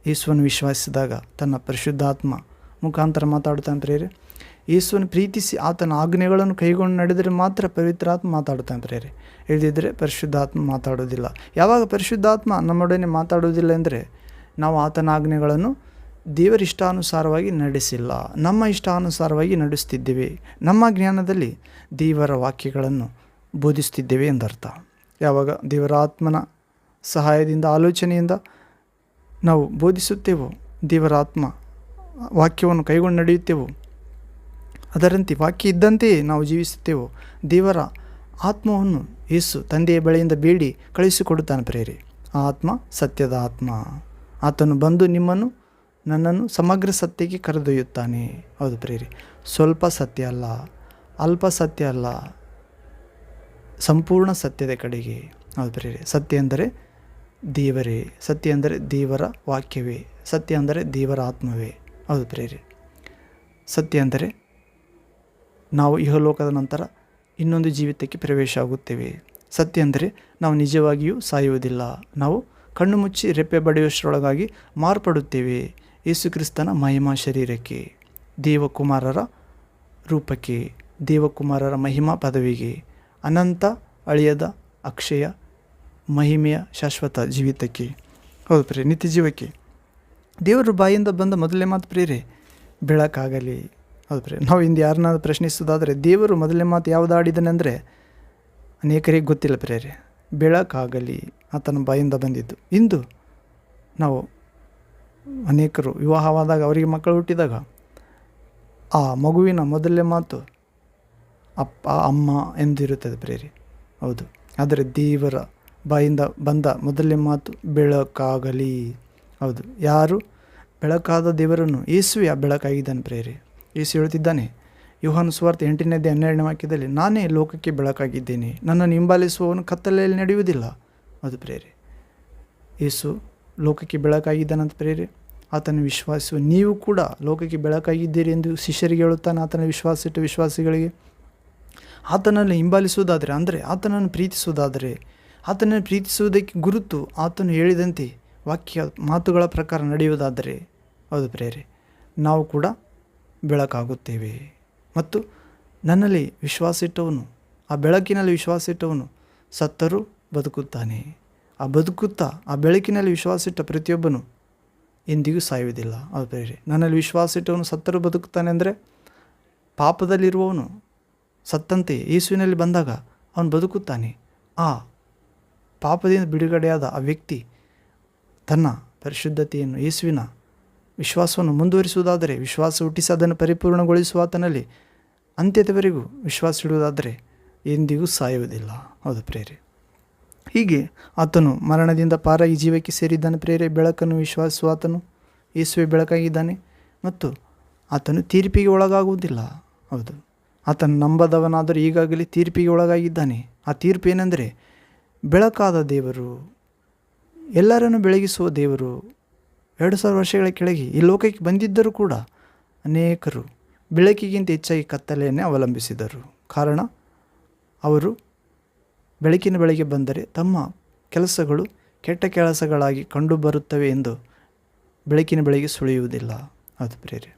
ಯೇಸುವನ್ನು ವಿಶ್ವಾಸಿಸಿದಾಗ ತನ್ನ ಪರಿಶುದ್ಧಾತ್ಮ ಮುಖಾಂತರ ಮಾತಾಡುತ್ತಾನೆ ಪ್ರೇರೆ. ಯೇಸುವನ್ನು ಪ್ರೀತಿಸಿ ಆತನ ಆಜ್ಞೆಗಳನ್ನು ಕೈಗೊಂಡು ನಡೆದರೆ ಮಾತ್ರ ಪವಿತ್ರಾತ್ಮ ಮಾತಾಡುತ್ತಾನೆ ಪ್ರೇರೆ. ಇಲ್ಲದಿದ್ದರೆ ಪರಿಶುದ್ಧಾತ್ಮ ಮಾತಾಡುವುದಿಲ್ಲ. ಯಾವಾಗ ಪರಿಶುದ್ಧಾತ್ಮ ನಮ್ಮೊಡನೆ ಮಾತಾಡುವುದಿಲ್ಲ ಎಂದರೆ ನಾವು ಆತನ ಆಜ್ಞೆಗಳನ್ನು ದೇವರ ಇಷ್ಟಾನುಸಾರವಾಗಿ ನಡೆಸಿಲ್ಲ, ನಮ್ಮ ಇಷ್ಟಾನುಸಾರವಾಗಿ ನಡೆಸುತ್ತಿದ್ದೇವೆ, ನಮ್ಮ ಜ್ಞಾನದಲ್ಲಿ ದೇವರ ವಾಕ್ಯಗಳನ್ನು ಬೋಧಿಸುತ್ತಿದ್ದೇವೆ ಎಂದರ್ಥ. ಯಾವಾಗ ದೇವರ ಆತ್ಮನ ಸಹಾಯದಿಂದ, ಆಲೋಚನೆಯಿಂದ ನಾವು ಬೋಧಿಸುತ್ತೇವೋ, ದೇವರ ಆತ್ಮ ವಾಕ್ಯವನ್ನು ಕೈಗೊಂಡು ನಡೆಯುತ್ತೇವೋ, ಅದರಂತೆ ವಾಕ್ಯ ಇದ್ದಂತೆಯೇ ನಾವು ಜೀವಿಸುತ್ತೇವೋ, ದೇವರ ಆತ್ಮವನ್ನು ಯೇಸು ತಂದೆಯ ಬಳಿಯಿಂದ ಬೇಡಿ ಕಳಿಸಿಕೊಡುತ್ತಾನೆ ಪ್ರೇರೆ. ಆ ಆತ್ಮ ಸತ್ಯದ ಆತ್ಮ. ಆತನು ಬಂದು ನಿಮ್ಮನ್ನು, ನನ್ನನ್ನು ಸಮಗ್ರ ಸತ್ಯಕ್ಕೆ ಕರೆದೊಯ್ಯುತ್ತಾನೆ. ಹೌದು ಪ್ರೇರೆ, ಸ್ವಲ್ಪ ಸತ್ಯ ಅಲ್ಲ, ಅಲ್ಪ ಸತ್ಯ ಅಲ್ಲ, ಸಂಪೂರ್ಣ ಸತ್ಯದ ಕಡೆಗೆ. ಹೌದು ಪ್ರೇರೆ, ಸತ್ಯ ಎಂದರೆ ದೇವರೇ, ಸತ್ಯ ಎಂದರೆ ದೇವರ ವಾಕ್ಯವೇ, ಸತ್ಯ ಅಂದರೆ ದೇವರ ಆತ್ಮವೇ. ಹೌದು ಪ್ರೇರೆ, ಸತ್ಯ ಅಂದರೆ ನಾವು ಇಹಲೋಕದ ನಂತರ ಇನ್ನೊಂದು ಜೀವಿತಕ್ಕೆ ಪ್ರವೇಶ ಆಗುತ್ತೇವೆ. ಸತ್ಯ ಅಂದರೆ ನಾವು ನಿಜವಾಗಿಯೂ ಸಾಯುವುದಿಲ್ಲ, ನಾವು ಕಣ್ಣು ಮುಚ್ಚಿ ರೆಪ್ಪೆ ಬಡಿಯುವಷ್ಟರೊಳಗಾಗಿ ಮಾರ್ಪಡುತ್ತೇವೆ ಯೇಸು ಕ್ರಿಸ್ತನ ಮಹಿಮಾ ಶರೀರಕ್ಕೆ, ದೇವಕುಮಾರರ ರೂಪಕ್ಕೆ, ದೇವಕುಮಾರರ ಮಹಿಮಾ ಪದವಿಗೆ, ಅನಂತ ಅಳಿಯದ ಅಕ್ಷಯ ಮಹಿಮೆಯ ಶಾಶ್ವತ ಜೀವಿತಕ್ಕೆ. ಹೌದು ಪ್ರೇರೆ, ನಿತ್ಯ ಜೀವಕ್ಕೆ. ದೇವರ ಬಾಯಿಂದ ಬಂದ ಮೊದಲನೇ ಮಾತು ಪ್ರೇರೆ ಬೆಳಕಾಗಲಿ. ಹೌದು ಪ್ರೇರೆ, ನಾವು ಇಂದು ಯಾರನ್ನಾದ್ರೂ ಪ್ರಶ್ನಿಸೋದಾದರೆ ದೇವರು ಮೊದಲನೇ ಮಾತು ಯಾವುದು ಆಡಿದ್ದಾನೆ ಅಂದರೆ ಅನೇಕರಿಗೆ ಗೊತ್ತಿಲ್ಲ ಪ್ರೇರೆ. ಬೆಳಕಾಗಲಿ ಆತನ ಬಾಯಿಂದ ಬಂದಿದ್ದು. ಇಂದು ನಾವು ಅನೇಕರು ವಿವಾಹವಾದಾಗ, ಅವರಿಗೆ ಮಕ್ಕಳು ಹುಟ್ಟಿದಾಗ ಆ ಮಗುವಿನ ಮೊದಲನೇ ಮಾತು ಅಪ್ಪ ಅಮ್ಮ ಎಂದಿರುತ್ತದೆ ಪ್ರೇರೆ. ಹೌದು, ಆದರೆ ದೇವರ ಬಾಯಿಂದ ಬಂದ ಮೊದಲನೇ ಮಾತು ಬೆಳಕಾಗಲಿ. ಹೌದು, ಯಾರು? ಬೆಳಕಾದ ದೇವರನ್ನು ಯೇಸುವೆ ಆ ಬೆಳಕಾಗಿದ್ದಾನೆ ಪ್ರೇರೆ. ಯೇಸು ಹೇಳುತ್ತಿದ್ದಾನೆ ಯೋಹಾನ ಸುವಾರ್ತೆ 8ನೇ ಅಧ್ಯಾಯ 12ನೇ ವಾಕ್ಯದಲ್ಲಿ, ನಾನೇ ಲೋಕಕ್ಕೆ ಬೆಳಕಾಗಿದ್ದೇನೆ, ನನ್ನನ್ನು ಹಿಂಬಾಲಿಸುವವನು ಕತ್ತಲೆಯಲ್ಲಿ ನಡೆಯುವುದಿಲ್ಲ. ಅದು ಪ್ರೇರೆ, ಯೇಸು ಲೋಕಕ್ಕೆ ಬೆಳಕಾಗಿದ್ದಾನಂತ ಪ್ರೇರೆ. ಆತನ ವಿಶ್ವಾಸಿಸುವ ನೀವು ಕೂಡ ಲೋಕಕ್ಕೆ ಬೆಳಕಾಗಿದ್ದೀರಿ ಎಂದು ಶಿಷ್ಯರಿಗೆ ಹೇಳುತ್ತಾನೆ. ಆತನ ವಿಶ್ವಾಸಿಟ್ಟು ವಿಶ್ವಾಸಿಗಳಿಗೆ ಆತನನ್ನು ಹಿಂಬಾಲಿಸುವುದಾದರೆ, ಅಂದರೆ ಆತನನ್ನು ಪ್ರೀತಿಸುವುದಾದರೆ, ಆತನನ್ನು ಪ್ರೀತಿಸುವುದಕ್ಕೆ ಗುರುತು ಆತನು ಹೇಳಿದಂತೆ ವಾಕ್ಯ ಮಾತುಗಳ ಪ್ರಕಾರ ನಡೆಯುವುದಾದರೆ, ಹೌದು ಪ್ರೇರೆ, ನಾವು ಕೂಡ ಬೆಳಕಾಗುತ್ತೇವೆ. ಮತ್ತು ನನ್ನಲ್ಲಿ ವಿಶ್ವಾಸಿಟ್ಟವನು, ಆ ಬೆಳಕಿನಲ್ಲಿ ವಿಶ್ವಾಸಿಟ್ಟವನು ಸತ್ತರೂ ಬದುಕುತ್ತಾನೆ. ಆ ಬದುಕುತ್ತಾ ಆ ಬೆಳಕಿನಲ್ಲಿ ವಿಶ್ವಾಸಿಟ್ಟ ಪ್ರತಿಯೊಬ್ಬನು ಎಂದಿಗೂ ಸಾಯುವುದಿಲ್ಲ. ಹೌದು ಪ್ರೇರೆ, ನನ್ನಲ್ಲಿ ವಿಶ್ವಾಸಿಟ್ಟವನು ಸತ್ತರೂ ಬದುಕುತ್ತಾನೆ ಅಂದರೆ ಪಾಪದಲ್ಲಿರುವವನು ಸತ್ತಂತೆ ಯೇಸುವಿನಲ್ಲಿ ಬಂದಾಗ ಅವನು ಬದುಕುತ್ತಾನೆ. ಆ ಪಾಪದಿಂದ ಬಿಡುಗಡೆಯಾದ ಆ ವ್ಯಕ್ತಿ ತನ್ನ ಪರಿಶುದ್ಧತೆಯನ್ನು, ಯೇಸುವಿನ ವಿಶ್ವಾಸವನ್ನು ಮುಂದುವರಿಸುವುದಾದರೆ, ವಿಶ್ವಾಸ ಹುಟ್ಟಿಸಿ ಅದನ್ನು ಪರಿಪೂರ್ಣಗೊಳಿಸುವ ಆತನಲ್ಲಿ ಅಂತ್ಯದವರೆಗೂ ವಿಶ್ವಾಸ ಇಡುವುದಾದರೆ ಎಂದಿಗೂ ಸಾಯುವುದಿಲ್ಲ. ಹೌದು ಪ್ರೇರೆ, ಹೀಗೆ ಆತನು ಮರಣದಿಂದ ಪಾರಾಗಿ ಜೀವಕ್ಕೆ ಸೇರಿದ್ದಾನೆ ಪ್ರೇರೆ. ಬೆಳಕನ್ನು ವಿಶ್ವಾಸಿಸುವ ಆತನು ಯೇಸುವೆ ಬೆಳಕಾಗಿದ್ದಾನೆ ಮತ್ತು ಆತನು ತೀರ್ಪಿಗೆ ಒಳಗಾಗುವುದಿಲ್ಲ. ಹೌದು, ಆತನು ನಂಬದವನಾದರೂ ಈಗಾಗಲೇ ತೀರ್ಪಿಗೆ ಒಳಗಾಗಿದ್ದಾನೆ. ಆ ತೀರ್ಪು ಏನೆಂದರೆ, ಬೆಳಕಾದ ದೇವರು, ಎಲ್ಲರನ್ನು ಬೆಳಗಿಸುವ ದೇವರು 2000 ವರ್ಷಗಳ ಕೆಳಗೆ ಈ ಲೋಕಕ್ಕೆ ಬಂದಿದ್ದರೂ ಕೂಡ ಅನೇಕರು ಬೆಳಕಿಗಿಂತ ಹೆಚ್ಚಾಗಿ ಕತ್ತಲೆಯನ್ನೇ ಅವಲಂಬಿಸಿದರು. ಕಾರಣ, ಅವರು ಬೆಳಕಿನ ಬಳಿಗೆ ಬಂದರೆ ತಮ್ಮ ಕೆಲಸಗಳು ಕೆಟ್ಟ ಕೆಲಸಗಳಾಗಿ ಕಂಡುಬರುತ್ತವೆ ಎಂದು ಬೆಳಕಿನ ಬಳಿಗೆ ಸುಳಿಯುವುದಿಲ್ಲ. ಅದು ಪ್ರೇರೆ,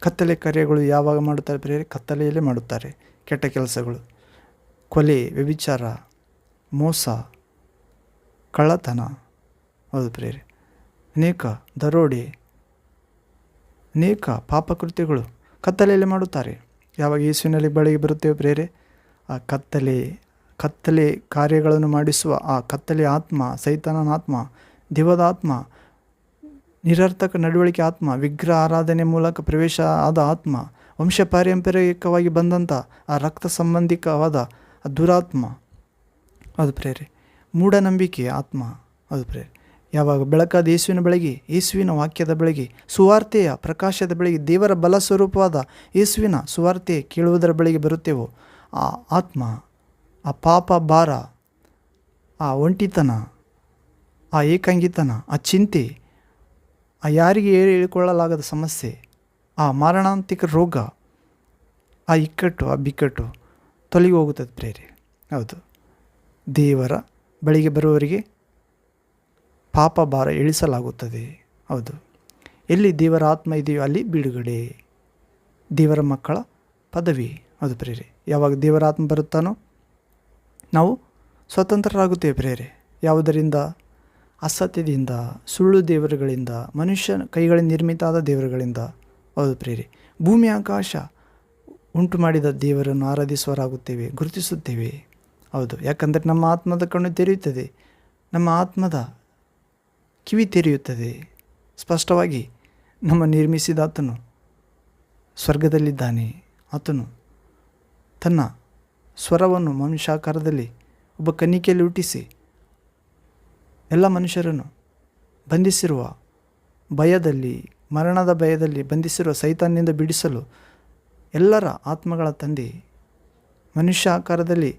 ಕತ್ತಲೆ ಕಾರ್ಯಗಳು ಯಾವಾಗ ಮಾಡುತ್ತಾರೆ ಪ್ರಿಯರೇ? ಕತ್ತಲೆಯಲ್ಲೇ ಮಾಡುತ್ತಾರೆ. ಕೆಟ್ಟ ಕೆಲಸಗಳು, ಕೊಲೆ, ವ್ಯಭಿಚಾರ, ಮೋಸ, ಕಳ್ಳತನ, ಹೌದು ಪ್ರಿಯರೇ, ಅನೇಕ ದರೋಡೆ, ಅನೇಕ ಪಾಪಕೃತ್ಯಗಳು ಕತ್ತಲೆಯಲ್ಲೇ ಮಾಡುತ್ತಾರೆ. ಯಾವಾಗ ಯೇಸುವಿನಲ್ಲಿ ಬಳಿಗೆ ಬರುತ್ತೇವೆ ಪ್ರಿಯರೇ, ಆ ಕತ್ತಲೆ ಕಾರ್ಯಗಳನ್ನು ಮಾಡಿಸುವ ಆ ಕತ್ತಲೆ ಆತ್ಮ, ಸೈತಾನನ ಆತ್ಮ, ದೆವ್ವದ ಆತ್ಮ, ನಿರರ್ಥಕ ನಡವಳಿಕೆ ಆತ್ಮ, ವಿಗ್ರಹ ಆರಾಧನೆ ಮೂಲಕ ಪ್ರವೇಶ ಆದ ಆತ್ಮ, ವಂಶ ಪಾರಂಪರಿಕವಾಗಿ ಬಂದಂಥ ಆ ರಕ್ತ ಸಂಬಂಧಿಕವಾದ ಆ ದುರಾತ್ಮ, ಅದು ಪ್ರೇರೆ, ಮೂಢನಂಬಿಕೆಯ ಆತ್ಮ, ಅದು ಪ್ರೇರೆ. ಯಾವಾಗ ಬೆಳಕಾದ ಯೇಸುವಿನ ಬೆಳಗ್ಗೆ, ಯೇಸುವಿನ ವಾಕ್ಯದ ಬೆಳಗ್ಗೆ, ಸುವಾರ್ತೆಯ ಪ್ರಕಾಶದ ಬೆಳಗ್ಗೆ, ದೇವರ ಬಲ ಸ್ವರೂಪವಾದ ಯೇಸುವಿನ ಸುವಾರ್ತೆ ಕೇಳುವುದರ ಬೆಳಗ್ಗೆ ಬರುತ್ತೇವೋ, ಆ ಆತ್ಮ, ಆ ಪಾಪ ಭಾರ, ಆ ಒಂಟಿತನ, ಆ ಏಕಾಂಗಿತನ, ಆ ಚಿಂತೆ, ಆ ಯಾರಿಗೆ ಹೇಳಿಕೊಳ್ಳಲಾಗದ ಸಮಸ್ಯೆ, ಆ ಮಾರಣಾಂತಿಕ ರೋಗ, ಆ ಇಕ್ಕಟ್ಟು, ಆ ಬಿಕ್ಕಟ್ಟು ತೊಲಗಿ ಹೋಗುತ್ತದೆ ಪ್ರೇರೆ. ಹೌದು, ದೇವರ ಬಳಿಗೆ ಬರುವವರಿಗೆ ಪಾಪ ಭಾರ ಇಳಿಸಲಾಗುತ್ತದೆ. ಹೌದು, ಎಲ್ಲಿ ದೇವರ ಆತ್ಮ ಇದೆಯೋ ಅಲ್ಲಿ ಬಿಡುಗಡೆ, ದೇವರ ಮಕ್ಕಳ ಪದವಿ. ಹೌದು ಪ್ರೇರೆ, ಯಾವಾಗ ದೇವರ ಆತ್ಮ ಬರುತ್ತಾನೋ ನಾವು ಸ್ವತಂತ್ರರಾಗುತ್ತೇವೆ ಪ್ರೇರೆ. ಯಾವುದರಿಂದ? ಅಸತ್ಯದಿಂದ, ಸುಳ್ಳು ದೇವರುಗಳಿಂದ, ಮನುಷ್ಯನ ಕೈಗಳಿಂದ ನಿರ್ಮಿತ ಆದ ದೇವರುಗಳಿಂದ. ಹೌದು ಪ್ರೇರೆ, ಭೂಮಿ ಆಕಾಶ ಉಂಟು ಮಾಡಿದ ದೇವರನ್ನು ಆರಾಧಿಸುವರಾಗುತ್ತೇವೆ, ಗುರುತಿಸುತ್ತೇವೆ. ಹೌದು, ಯಾಕಂದರೆ ನಮ್ಮ ಆತ್ಮದ ಕಣ್ಣು ತೆರೆಯುತ್ತದೆ, ನಮ್ಮ ಆತ್ಮದ ಕಿವಿ ತೆರೆಯುತ್ತದೆ. ಸ್ಪಷ್ಟವಾಗಿ ನಮ್ಮ ನಿರ್ಮಿಸಿದ ಆತನು ಸ್ವರ್ಗದಲ್ಲಿದ್ದಾನೆ. ಆತನು ತನ್ನ ಸ್ವರವನ್ನು ಮನುಷ್ಯಾಕಾರದಲ್ಲಿ ಒಬ್ಬ ಕನ್ನಿಕೆಯಲ್ಲಿ ಹುಟ್ಟಿಸಿ ಎಲ್ಲ ಮನುಷ್ಯರನ್ನು ಬಂಧಿಸಿರುವ ಭಯದಲ್ಲಿ, ಮರಣದ ಭಯದಲ್ಲಿ ಬಂಧಿಸಿರುವ ಸೈತಾನ್ನಿಂದ ಬಿಡಿಸಲು ಎಲ್ಲರ ಆತ್ಮಗಳ ತಂದೆ ಮನುಷ್ಯ ಆಕಾರದಲ್ಲಿ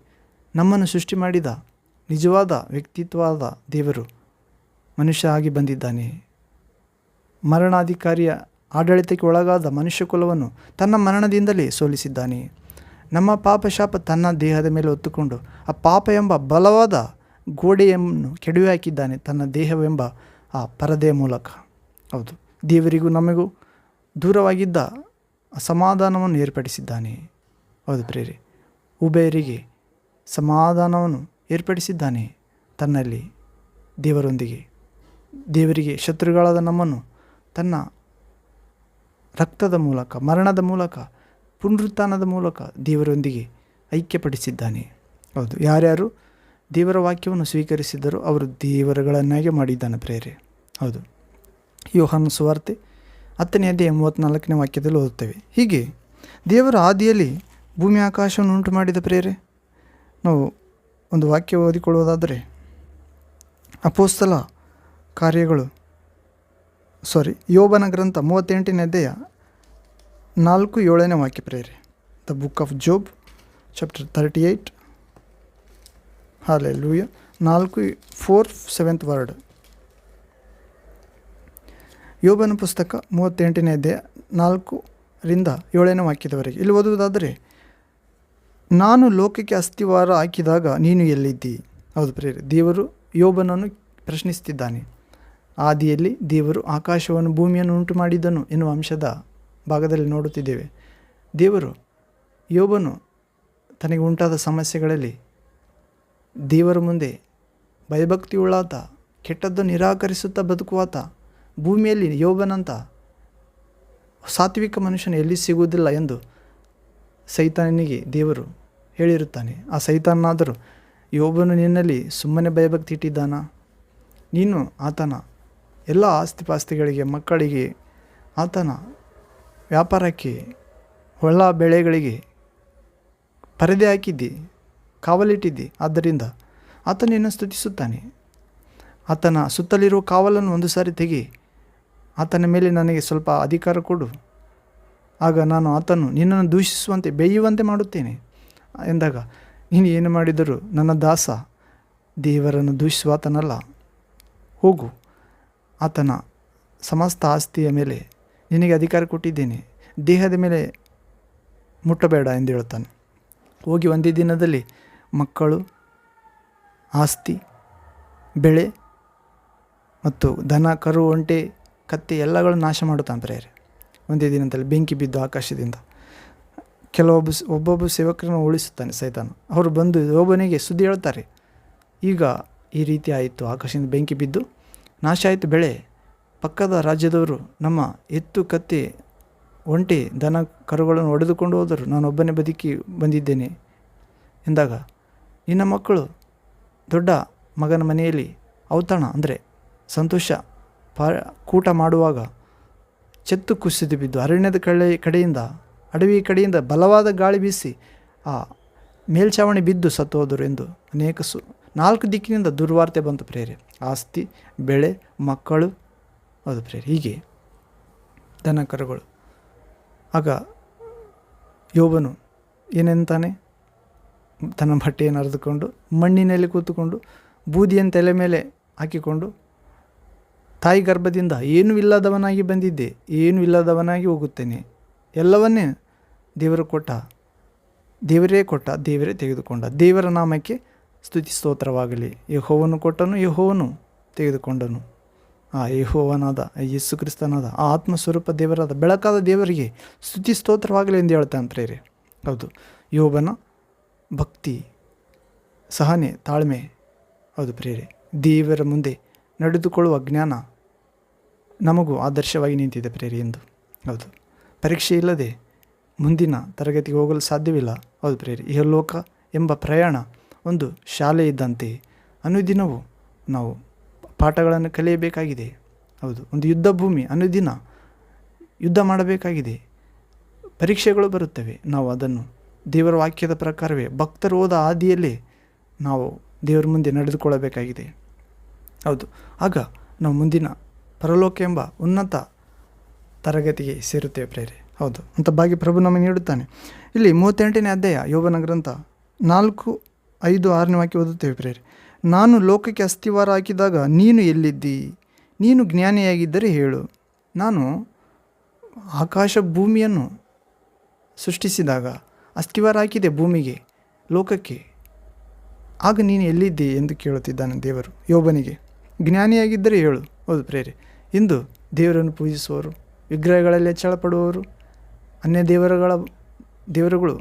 ನಮ್ಮನ್ನು ಸೃಷ್ಟಿ ಮಾಡಿದ ನಿಜವಾದ ವ್ಯಕ್ತಿತ್ವವಾದ ದೇವರು ಮನುಷ್ಯ ಆಗಿ ಬಂದಿದ್ದಾನೆ. ಮರಣಾಧಿಕಾರಿಯ ಆಡಳಿತಕ್ಕೆ ಒಳಗಾದ ಮನುಷ್ಯ ಕುಲವನ್ನು ತನ್ನ ಮರಣದಿಂದಲೇ ಸೋಲಿಸಿದ್ದಾನೆ. ನಮ್ಮ ಪಾಪ ಶಾಪ ತನ್ನ ದೇಹದ ಮೇಲೆ ಹೊತ್ತುಕೊಂಡು ಆ ಪಾಪ ಎಂಬ ಬಲವಾದ ಗೋಡೆಯನ್ನು ಕೆಡವಿ ಹಾಕಿದ್ದಾನೆ ತನ್ನ ದೇಹವೆಂಬ ಆ ಪರದೆಯ ಮೂಲಕ. ಹೌದು, ದೇವರಿಗೂ ನಮಗೂ ದೂರವಾಗಿದ್ದ ಸಮಾಧಾನವನ್ನು ಏರ್ಪಡಿಸಿದ್ದಾನೆ. ಹೌದು ಪ್ರೇರೆ, ಉಭಯರಿಗೆ ಸಮಾಧಾನವನ್ನು ಏರ್ಪಡಿಸಿದ್ದಾನೆ ತನ್ನಲ್ಲಿ ದೇವರೊಂದಿಗೆ. ದೇವರಿಗೆ ಶತ್ರುಗಳಾದ ನಮ್ಮನ್ನು ತನ್ನ ರಕ್ತದ ಮೂಲಕ, ಮರಣದ ಮೂಲಕ, ಪುನರುತ್ಥಾನದ ಮೂಲಕ ದೇವರೊಂದಿಗೆ ಐಕ್ಯಪಡಿಸಿದ್ದಾನೆ. ಹೌದು, ಯಾರ್ಯಾರು ದೇವರ ವಾಕ್ಯವನ್ನು ಸ್ವೀಕರಿಸಿದರೂ ಅವರು ದೇವರುಗಳನ್ನಾಗೆ ಮಾಡಿದ್ದಾನೆ ಪ್ರೇರೆ. ಹೌದು, ಯೋಹಾನ ಸುವಾರ್ತೆ 10ನೇ ಅಧ್ಯಾಯ 34ನೇ ವಾಕ್ಯದಲ್ಲಿ ಓದುತ್ತೇವೆ. ಹೀಗೆ ದೇವರ ಆದಿಯಲ್ಲಿ ಭೂಮಿ ಆಕಾಶವನ್ನು ಉಂಟು ಮಾಡಿದ ಪ್ರೇರೆ. ನಾವು ಒಂದು ವಾಕ್ಯ ಓದಿಕೊಳ್ಳುವುದಾದರೆ ಅಪೋಸ್ತಲ ಕಾರ್ಯಗಳು ಯೋಬನ ಗ್ರಂಥ 38ನೇ ಅಧ್ಯಾಯ 4-7ನೇ ವಾಕ್ಯ ಪ್ರೇರೆ. The book of Job chapter 38, hallelujah, 4-7 word. ಯೋಬನ ಪುಸ್ತಕ 38ನೇ ಅಧ್ಯಾಯ 4-7ನೇ ವಾಕ್ಯದವರೆಗೆ ಇಲ್ಲಿ ಓದುವುದಾದರೆ, ನಾನು ಲೋಕಕ್ಕೆ ಅಸ್ತಿವಾರ ಹಾಕಿದಾಗ ನೀನು ಎಲ್ಲಿದ್ದಿ? ಹೌದು ಪ್ರೇರೆ, ದೇವರು ಯೋಬನನ್ನು ಪ್ರಶ್ನಿಸುತ್ತಿದ್ದಾನೆ. ಆದಿಯಲ್ಲಿ ದೇವರು ಆಕಾಶವನ್ನು ಭೂಮಿಯನ್ನು ಉಂಟು ಮಾಡಿದ್ದನು ಎನ್ನುವ ಅಂಶದ ಭಾಗದಲ್ಲಿ ನೋಡುತ್ತಿದ್ದೇವೆ. ದೇವರು ಯೋಬನು ತನಗೆ ಉಂಟಾದ ಸಮಸ್ಯೆಗಳಲ್ಲಿ ದೇವರ ಮುಂದೆ ಭಯಭಕ್ತಿಯುಳ್ಳಾತ, ಕೆಟ್ಟದ್ದು ನಿರಾಕರಿಸುತ್ತಾ ಬದುಕುವಾತ, ಭೂಮಿಯಲ್ಲಿ ಯೋಬನಂಥ ಸಾತ್ವಿಕ ಮನುಷ್ಯನು ಎಲ್ಲಿ ಸಿಗುವುದಿಲ್ಲ ಎಂದು ಸೈತಾನನಿಗೆ ದೇವರು ಹೇಳಿರುತ್ತಾನೆ. ಆ ಸೈತಾನಾದರೂ ಯೋಬನು ನಿನ್ನಲ್ಲಿ ಸುಮ್ಮನೆ ಭಯಭಕ್ತಿ ಇಟ್ಟಿದ್ದಾನ? ನೀನು ಆತನ ಎಲ್ಲ ಆಸ್ತಿಪಾಸ್ತಿಗಳಿಗೆ, ಮಕ್ಕಳಿಗೆ, ಆತನ ವ್ಯಾಪಾರಕ್ಕೆ, ಹೊಳ್ಳ ಬೆಳೆಗಳಿಗೆ ಪರದೆ ಹಾಕಿದ್ದಿ, ಕಾವಲಿಟ್ಟಿದ್ದಿ. ಆದ್ದರಿಂದ ಆತ ನಿನ್ನನ್ನು ಸ್ತುತಿಸುತ್ತಾನೆ. ಆತನ ಸುತ್ತಲಿರುವ ಕಾವಲನ್ನು ಒಂದು ಸಾರಿ ತೆಗಿ, ಆತನ ಮೇಲೆ ನನಗೆ ಸ್ವಲ್ಪ ಅಧಿಕಾರ ಕೊಡು, ಆಗ ನಾನು ಆತನು ನಿನ್ನನ್ನು ದೂಷಿಸುವಂತೆ ಬೇಯುವಂತೆ ಮಾಡುತ್ತೇನೆ ಎಂದಾಗ, ನೀನು ಏನು ಮಾಡಿದರೂ ನನ್ನ ದಾಸ ದೇವರನ್ನು ದೂಷಿಸುವಾತನಲ್ಲ. ಹೋಗು, ಆತನ ಸಮಸ್ತ ಆಸ್ತಿಯ ಮೇಲೆ ನಿನಗೆ ಅಧಿಕಾರ ಕೊಟ್ಟಿದ್ದೇನೆ, ದೇಹದ ಮೇಲೆ ಮುಟ್ಟಬೇಡ ಎಂದು ಹೇಳುತ್ತಾನೆ. ಹೋಗಿ ಒಂದೇ ದಿನದಲ್ಲಿ ಮಕ್ಕಳು, ಆಸ್ತಿ, ಬೆಳೆ ಮತ್ತು ದನ, ಕರು, ಒಂಟೆ, ಕತ್ತೆ ಎಲ್ಲಗಳನ್ನು ನಾಶ ಮಾಡುತ್ತಾನೆ ಪ್ರೇರೆ. ಒಂದೇ ದಿನದಲ್ಲಿ ಬೆಂಕಿ ಬಿದ್ದು ಆಕಾಶದಿಂದ ಒಬ್ಬೊಬ್ಬ ಸೇವಕರನ್ನು ಉಳಿಸುತ್ತಾನೆ ಸೈತಾನ. ಅವರು ಬಂದು ಯೋಬನಿಗೆ ಸುದ್ದಿ ಹೇಳ್ತಾರೆ, ಈಗ ಈ ರೀತಿ ಆಯಿತು, ಆಕಾಶದಿಂದ ಬೆಂಕಿ ಬಿದ್ದು ನಾಶ ಆಯಿತು ಬೆಳೆ. ಪಕ್ಕದ ರಾಜ್ಯದವರು ನಮ್ಮ ಎತ್ತು ಕತ್ತಿ ಒಂಟೆ ದನ ಕರುಗಳನ್ನು ಹೊಡೆದುಕೊಂಡು ಹೋದರು, ನಾನೊಬ್ಬನೇ ಬದುಕಿ ಬಂದಿದ್ದೇನೆ ಎಂದಾಗ, ನಿನ್ನ ಮಕ್ಕಳು ದೊಡ್ಡ ಮಗನ ಮನೆಯಲ್ಲಿ ಔತಣ ಅಂದರೆ ಸಂತೋಷ ಕೂಟ ಮಾಡುವಾಗ ಚೆತ್ತು ಕುಸಿದು ಬಿದ್ದು ಅರಣ್ಯದ ಕಡೆಯಿಂದ ಅಡವಿ ಕಡೆಯಿಂದ ಬಲವಾದ ಗಾಳಿ ಬೀಸಿ ಆ ಮೇಲ್ಛಾವಣಿ ಬಿದ್ದು ಸತ್ತು ಹೋದರು ಎಂದು ಅನೇಕ 4 ದಿಕ್ಕಿನಿಂದ ದುರ್ವಾರ್ತೆ ಬಂತು ಪ್ರೇರೆ. ಆಸ್ತಿ, ಬೆಳೆ, ಮಕ್ಕಳು, ಹೌದು ಪ್ರೇರೆ, ಹೀಗೆ ದನ ಕರುಗಳು. ಆಗ ಯೋಬನು ಏನೆಂತಾನೆ, ತನ್ನ ಬಟ್ಟೆಯನ್ನು ಹರಿದುಕೊಂಡು ಮಣ್ಣಿನಲ್ಲಿ ಕೂತುಕೊಂಡು ಬೂದಿಯನ್ನು ತಲೆ ಮೇಲೆ ಹಾಕಿಕೊಂಡು, ತಾಯಿ ಗರ್ಭದಿಂದ ಏನೂ ಇಲ್ಲದವನಾಗಿ ಬಂದಿದ್ದೆ, ಏನೂ ಇಲ್ಲದವನಾಗಿ ಹೋಗುತ್ತೇನೆ, ಎಲ್ಲವನ್ನೇ ದೇವರೇ ಕೊಟ್ಟ, ದೇವರೇ ತೆಗೆದುಕೊಂಡ, ದೇವರ ನಾಮಕ್ಕೆ ಸ್ತುತಿ ಸ್ತೋತ್ರವಾಗಲಿ. ಯೆಹೋವನು ಕೊಟ್ಟನು, ಯೆಹೋವನು ತೆಗೆದುಕೊಂಡನು. ಆ ಯೆಹೋವನಾದ ಯೇಸು ಕ್ರಿಸ್ತನಾದ ಆ ಆತ್ಮಸ್ವರೂಪ ದೇವರಾದ ಬೆಳಕಾದ ದೇವರಿಗೆ ಸ್ತುತಿ ಸ್ತೋತ್ರವಾಗಲಿ ಎಂದು ಹೇಳ್ತಾನೆ ಪ್ರೇರೆ. ಹೌದು, ಯೋಬನ ಭಕ್ತಿ, ಸಹನೆ, ತಾಳ್ಮೆ, ಹೌದು ಪ್ರೇರೆ, ದೇವರ ಮುಂದೆ ನಡೆದುಕೊಳ್ಳುವ ಜ್ಞಾನ ನಮಗೂ ಆದರ್ಶವಾಗಿ ನಿಂತಿದೆ ಪ್ರೇರೆ ಎಂದು. ಹೌದು, ಪರೀಕ್ಷೆ ಇಲ್ಲದೆ ಮುಂದಿನ ತರಗತಿಗೆ ಹೋಗಲು ಸಾಧ್ಯವಿಲ್ಲ. ಹೌದು ಪ್ರೇರೆ, ಇಹಲೋಕ ಎಂಬ ಪ್ರಯಾಣ ಒಂದು ಶಾಲೆ ಇದ್ದಂತೆ ಅನುದಿನವೂ ನಾವು ಪಾಠಗಳನ್ನು ಕಲಿಯಬೇಕಾಗಿದೆ. ಹೌದು, ಒಂದು ಯುದ್ಧ ಭೂಮಿ, ಅನುದಿನ ಯುದ್ಧ ಮಾಡಬೇಕಾಗಿದೆ. ಪರೀಕ್ಷೆಗಳು ಬರುತ್ತವೆ, ನಾವು ಅದನ್ನು ದೇವರ ವಾಕ್ಯದ ಪ್ರಕಾರವೇ ಭಕ್ತರು ಹೋದ ಹಾದಿಯಲ್ಲೇ ನಾವು ದೇವರ ಮುಂದೆ ನಡೆದುಕೊಳ್ಳಬೇಕಾಗಿದೆ. ಹೌದು, ಆಗ ನಾವು ಮುಂದಿನ ಪರಲೋಕ ಎಂಬ ಉನ್ನತ ತರಗತಿಗೆ ಸೇರುತ್ತೇವೆ ಪ್ರೇರೆ. ಹೌದು, ಅಂತ ಭಾಗ್ಯ ಪ್ರಭು ನಮಗೆ ನೀಡುತ್ತಾನೆ. ಇಲ್ಲಿ 38ನೇ ಅಧ್ಯಾಯ ಯೋಬನ ಗ್ರಂಥ 4, 5, 6ನೇ ವಾಕ್ಯ ಓದುತ್ತೇವೆ ಪ್ರೇರೆ. ನಾನು ಲೋಕಕ್ಕೆ ಅಸ್ತಿವಾರ ಹಾಕಿದಾಗ ನೀನು ಎಲ್ಲಿದ್ದಿ? ನೀನು ಜ್ಞಾನಿಯಾಗಿದ್ದರೆ ಹೇಳು. ನಾನು ಆಕಾಶ ಭೂಮಿಯನ್ನು ಸೃಷ್ಟಿಸಿದಾಗ ಅಸ್ತಿವಾರ ಹಾಕಿದೆ ಭೂಮಿಗೆ, ಲೋಕಕ್ಕೆ, ಆಗ ನೀನು ಎಲ್ಲಿದ್ದಿ ಎಂದು ಕೇಳುತ್ತಿದ್ದಾನೆ ದೇವರು ಯೋಬನಿಗೆ. ಜ್ಞಾನಿಯಾಗಿದ್ದರೆ ಹೇಳು. ಹೌದು ಪ್ರೇರೆ, ಇಂದು ದೇವರನ್ನು ಪೂಜಿಸುವವರು, ವಿಗ್ರಹಗಳಲ್ಲಿ ಹೆಚ್ಚಳ ಪಡುವವರು, ಅನ್ಯ ದೇವರುಗಳು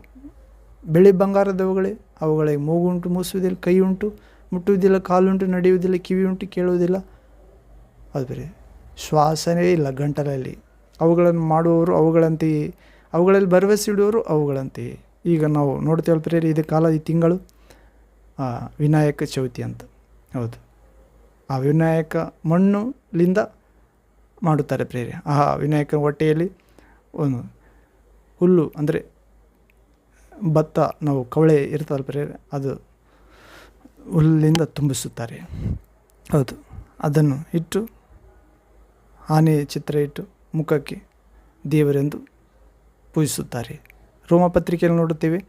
ಬೆಳ್ಳಿ ಬಂಗಾರದವುಗಳೇ, ಅವುಗಳಿಗೆ ಮೂಗುಂಟು, ಮೂಸುವುದಿಲ್ಲ, ಕೈ ಉಂಟು, ಮುಟ್ಟುವುದಿಲ್ಲ, ಕಾಲುಂಟು, ನಡೆಯುವುದಿಲ್ಲ, ಕಿವಿ ಉಂಟು, ಕೇಳುವುದಿಲ್ಲ, ಅದು ಬೇರೆ ಶ್ವಾಸನೇ ಇಲ್ಲ ಗಂಟಲಲ್ಲಿ. ಅವುಗಳನ್ನು ಮಾಡುವವರು ಅವುಗಳಂತೆಯೇ, ಅವುಗಳಲ್ಲಿ ಭರವಸೆ ಇಡುವವರು ಅವುಗಳಂತೆಯೇ. ಈಗ ನಾವು ನೋಡ್ತೇವೆ ಪ್ರೇರೆ, ಇದು ಕಾಲ, ಈ ತಿಂಗಳು ವಿನಾಯಕ ಚೌತಿ ಅಂತ. ಹೌದು, ಆ ವಿನಾಯಕ ಮಣ್ಣುಲಿಂದ ಮಾಡುತ್ತಾರೆ ಪ್ರೇರೆ. ಆ ವಿನಾಯಕ ಹೊಟ್ಟೆಯಲ್ಲಿ ಒಂದು ಹುಲ್ಲು ಅಂದರೆ ಭತ್ತ, ನಾವು ಕವಳೆ ಇರ್ತಲ್ಲ ಪ್ರೇರೆ, ಅದು ಹುಲ್ಲಿಂದ ತುಂಬಿಸುತ್ತಾರೆ. ಹೌದು, ಅದನ್ನು ಇಟ್ಟು ಆನೆ ಚಿತ್ರ ಇಟ್ಟು ಮುಖಕ್ಕೆ ದೇವರೆಂದು ಪೂಜಿಸುತ್ತಾರೆ. ರೋಮಪತ್ರಿಕೆಯಲ್ಲಿ ನೋಡುತ್ತೇವೆ,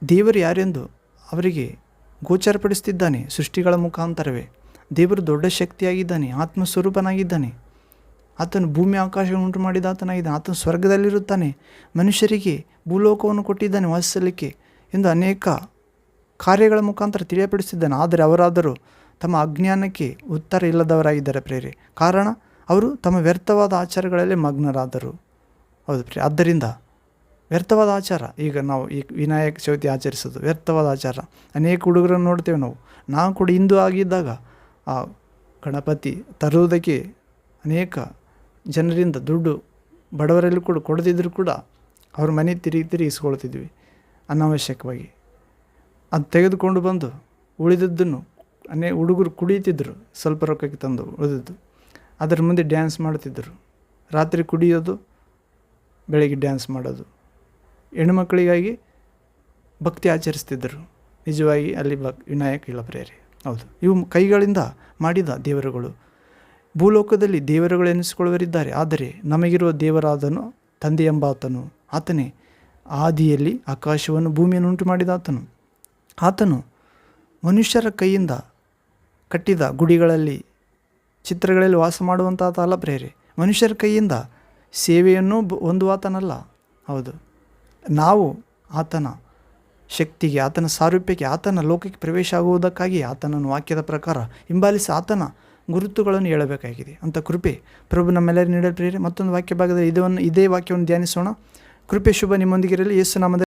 ದೇವರು ಯಾರೆಂದು ಅವರಿಗೆ ಗೋಚರಪಡಿಸುತ್ತಿದ್ದಾನೆ ಸೃಷ್ಟಿಗಳ ಮುಖಾಂತರವೇ. ದೇವರು ದೊಡ್ಡ ಶಕ್ತಿಯಾಗಿದ್ದಾನೆ, ಆತ್ಮಸ್ವರೂಪನಾಗಿದ್ದಾನೆ, ಆತನು ಭೂಮಿ ಆಕಾಶವನ್ನು ಉಂಟು ಮಾಡಿದ ಆತನಾಗಿದ್ದಾನೆ, ಆತನು ಸ್ವರ್ಗದಲ್ಲಿರುತ್ತಾನೆ, ಮನುಷ್ಯರಿಗೆ ಭೂಲೋಕವನ್ನು ಕೊಟ್ಟಿದ್ದಾನೆ ವಾಸಿಸಲಿಕ್ಕೆ ಎಂದು ಅನೇಕ ಕಾರ್ಯಗಳ ಮುಖಾಂತರ ತಿಳಿಯಪಡಿಸಿದ್ದಾನೆ. ಆದರೆ ಅವರಾದರೂ ತಮ್ಮ ಅಜ್ಞಾನಕ್ಕೆ ಉತ್ತರ ಇಲ್ಲದವರಾಗಿದ್ದಾರೆ ಪ್ರೇರೆ. ಕಾರಣ, ಅವರು ತಮ್ಮ ವ್ಯರ್ಥವಾದ ಆಚಾರಗಳಲ್ಲೇ ಮಗ್ನರಾದರು. ಹೌದು ಪ್ರೇರೆ, ಆದ್ದರಿಂದ ವ್ಯರ್ಥವಾದ ಆಚಾರ, ಈಗ ನಾವು ಈ ವಿನಾಯಕ ಚೌತಿ ಆಚರಿಸೋದು ವ್ಯರ್ಥವಾದ ಆಚಾರ. ಅನೇಕ ಹುಡುಗರನ್ನು ನೋಡ್ತೇವೆ ನಾವು ಕೂಡ ಹಿಂದೂ ಆಗಿದ್ದಾಗ ಆ ಗಣಪತಿ ತರುವುದಕ್ಕೆ ಅನೇಕ ಜನರಿಂದ ದುಡ್ಡು ಬಡವರಲ್ಲಿ ಕೂಡ ಕೊಡದಿದ್ದರೂ ಕೂಡ ಅವ್ರ ಮನೆ ತಿರುಗಿ ಇಸ್ಕೊಳ್ತಿದ್ವಿ ಅನಾವಶ್ಯಕವಾಗಿ. ಅದು ತೆಗೆದುಕೊಂಡು ಬಂದು ಉಳಿದದ್ದನ್ನು ಹುಡುಗರು ಕುಡಿಯುತ್ತಿದ್ದರು, ಸ್ವಲ್ಪ ರೊಕ್ಕಕ್ಕೆ ತಂದು ಉಳಿದದ್ದು ಅದರ ಮುಂದೆ ಡ್ಯಾನ್ಸ್ ಮಾಡ್ತಿದ್ದರು. ರಾತ್ರಿ ಕುಡಿಯೋದು, ಬೆಳಗ್ಗೆ ಡ್ಯಾನ್ಸ್ ಮಾಡೋದು. ಹೆಣ್ಣುಮಕ್ಕಳಿಗಾಗಿ ಭಕ್ತಿ ಆಚರಿಸ್ತಿದ್ದರು. ನಿಜವಾಗಿ ಅಲ್ಲಿ ವಿನಾಯಕ ಇಲ್ಲ ಪ್ರೇರೆ. ಹೌದು, ಇವು ಕೈಗಳಿಂದ ಮಾಡಿದ ದೇವರುಗಳು. ಭೂಲೋಕದಲ್ಲಿ ದೇವರುಗಳು ಎನಿಸಿಕೊಳ್ಳುವರಿದ್ದಾರೆ, ಆದರೆ ನಮಗಿರುವ ದೇವರಾದನು ತಂದೆ ಎಂಬಾತನು. ಆತನೇ ಆದಿಯಲ್ಲಿ ಆಕಾಶವನ್ನು ಭೂಮಿಯನ್ನು ಉಂಟು ಮಾಡಿದ ಆತನು ಮನುಷ್ಯರ ಕೈಯಿಂದ ಕಟ್ಟಿದ ಗುಡಿಗಳಲ್ಲಿ ಚಿತ್ರಗಳಲ್ಲಿ ವಾಸ ಮಾಡುವಂಥ ಆತ ಅಲ್ಲ ಪ್ರೇರೆ. ಮನುಷ್ಯರ ಕೈಯಿಂದ ಸೇವೆಯನ್ನು ಹೊಂದುವಾತನಲ್ಲ. ಹೌದು, ನಾವು ಆತನ ಶಕ್ತಿಗೆ, ಆತನ ಸಾರೂಪ್ಯಕ್ಕೆ, ಆತನ ಲೋಕಕ್ಕೆ ಪ್ರವೇಶ ಆಗುವುದಕ್ಕಾಗಿ ಆತನನ್ನು ವಾಕ್ಯದ ಪ್ರಕಾರ ಹಿಂಬಾಲಿಸಿ ಆತನ ಗುರುತುಗಳನ್ನು ಹೇಳಬೇಕಾಗಿದೆ. ಅಂಥ ಕೃಪೆ ಪ್ರಭು ನಮ್ಮೆಲ್ಲರೂ ನೀಡಲು ಪ್ರೇರೆ. ಮತ್ತೊಂದು ವಾಕ್ಯ ಭಾಗದಲ್ಲಿ ಇದೇ ವಾಕ್ಯವನ್ನು ಧ್ಯಾನಿಸೋಣ. ಕೃಪೆ ಶುಭ ನಿಮ್ಮೊಂದಿಗಿರಲಿ. ಯೇಸು ನಾಮದಲ್ಲಿ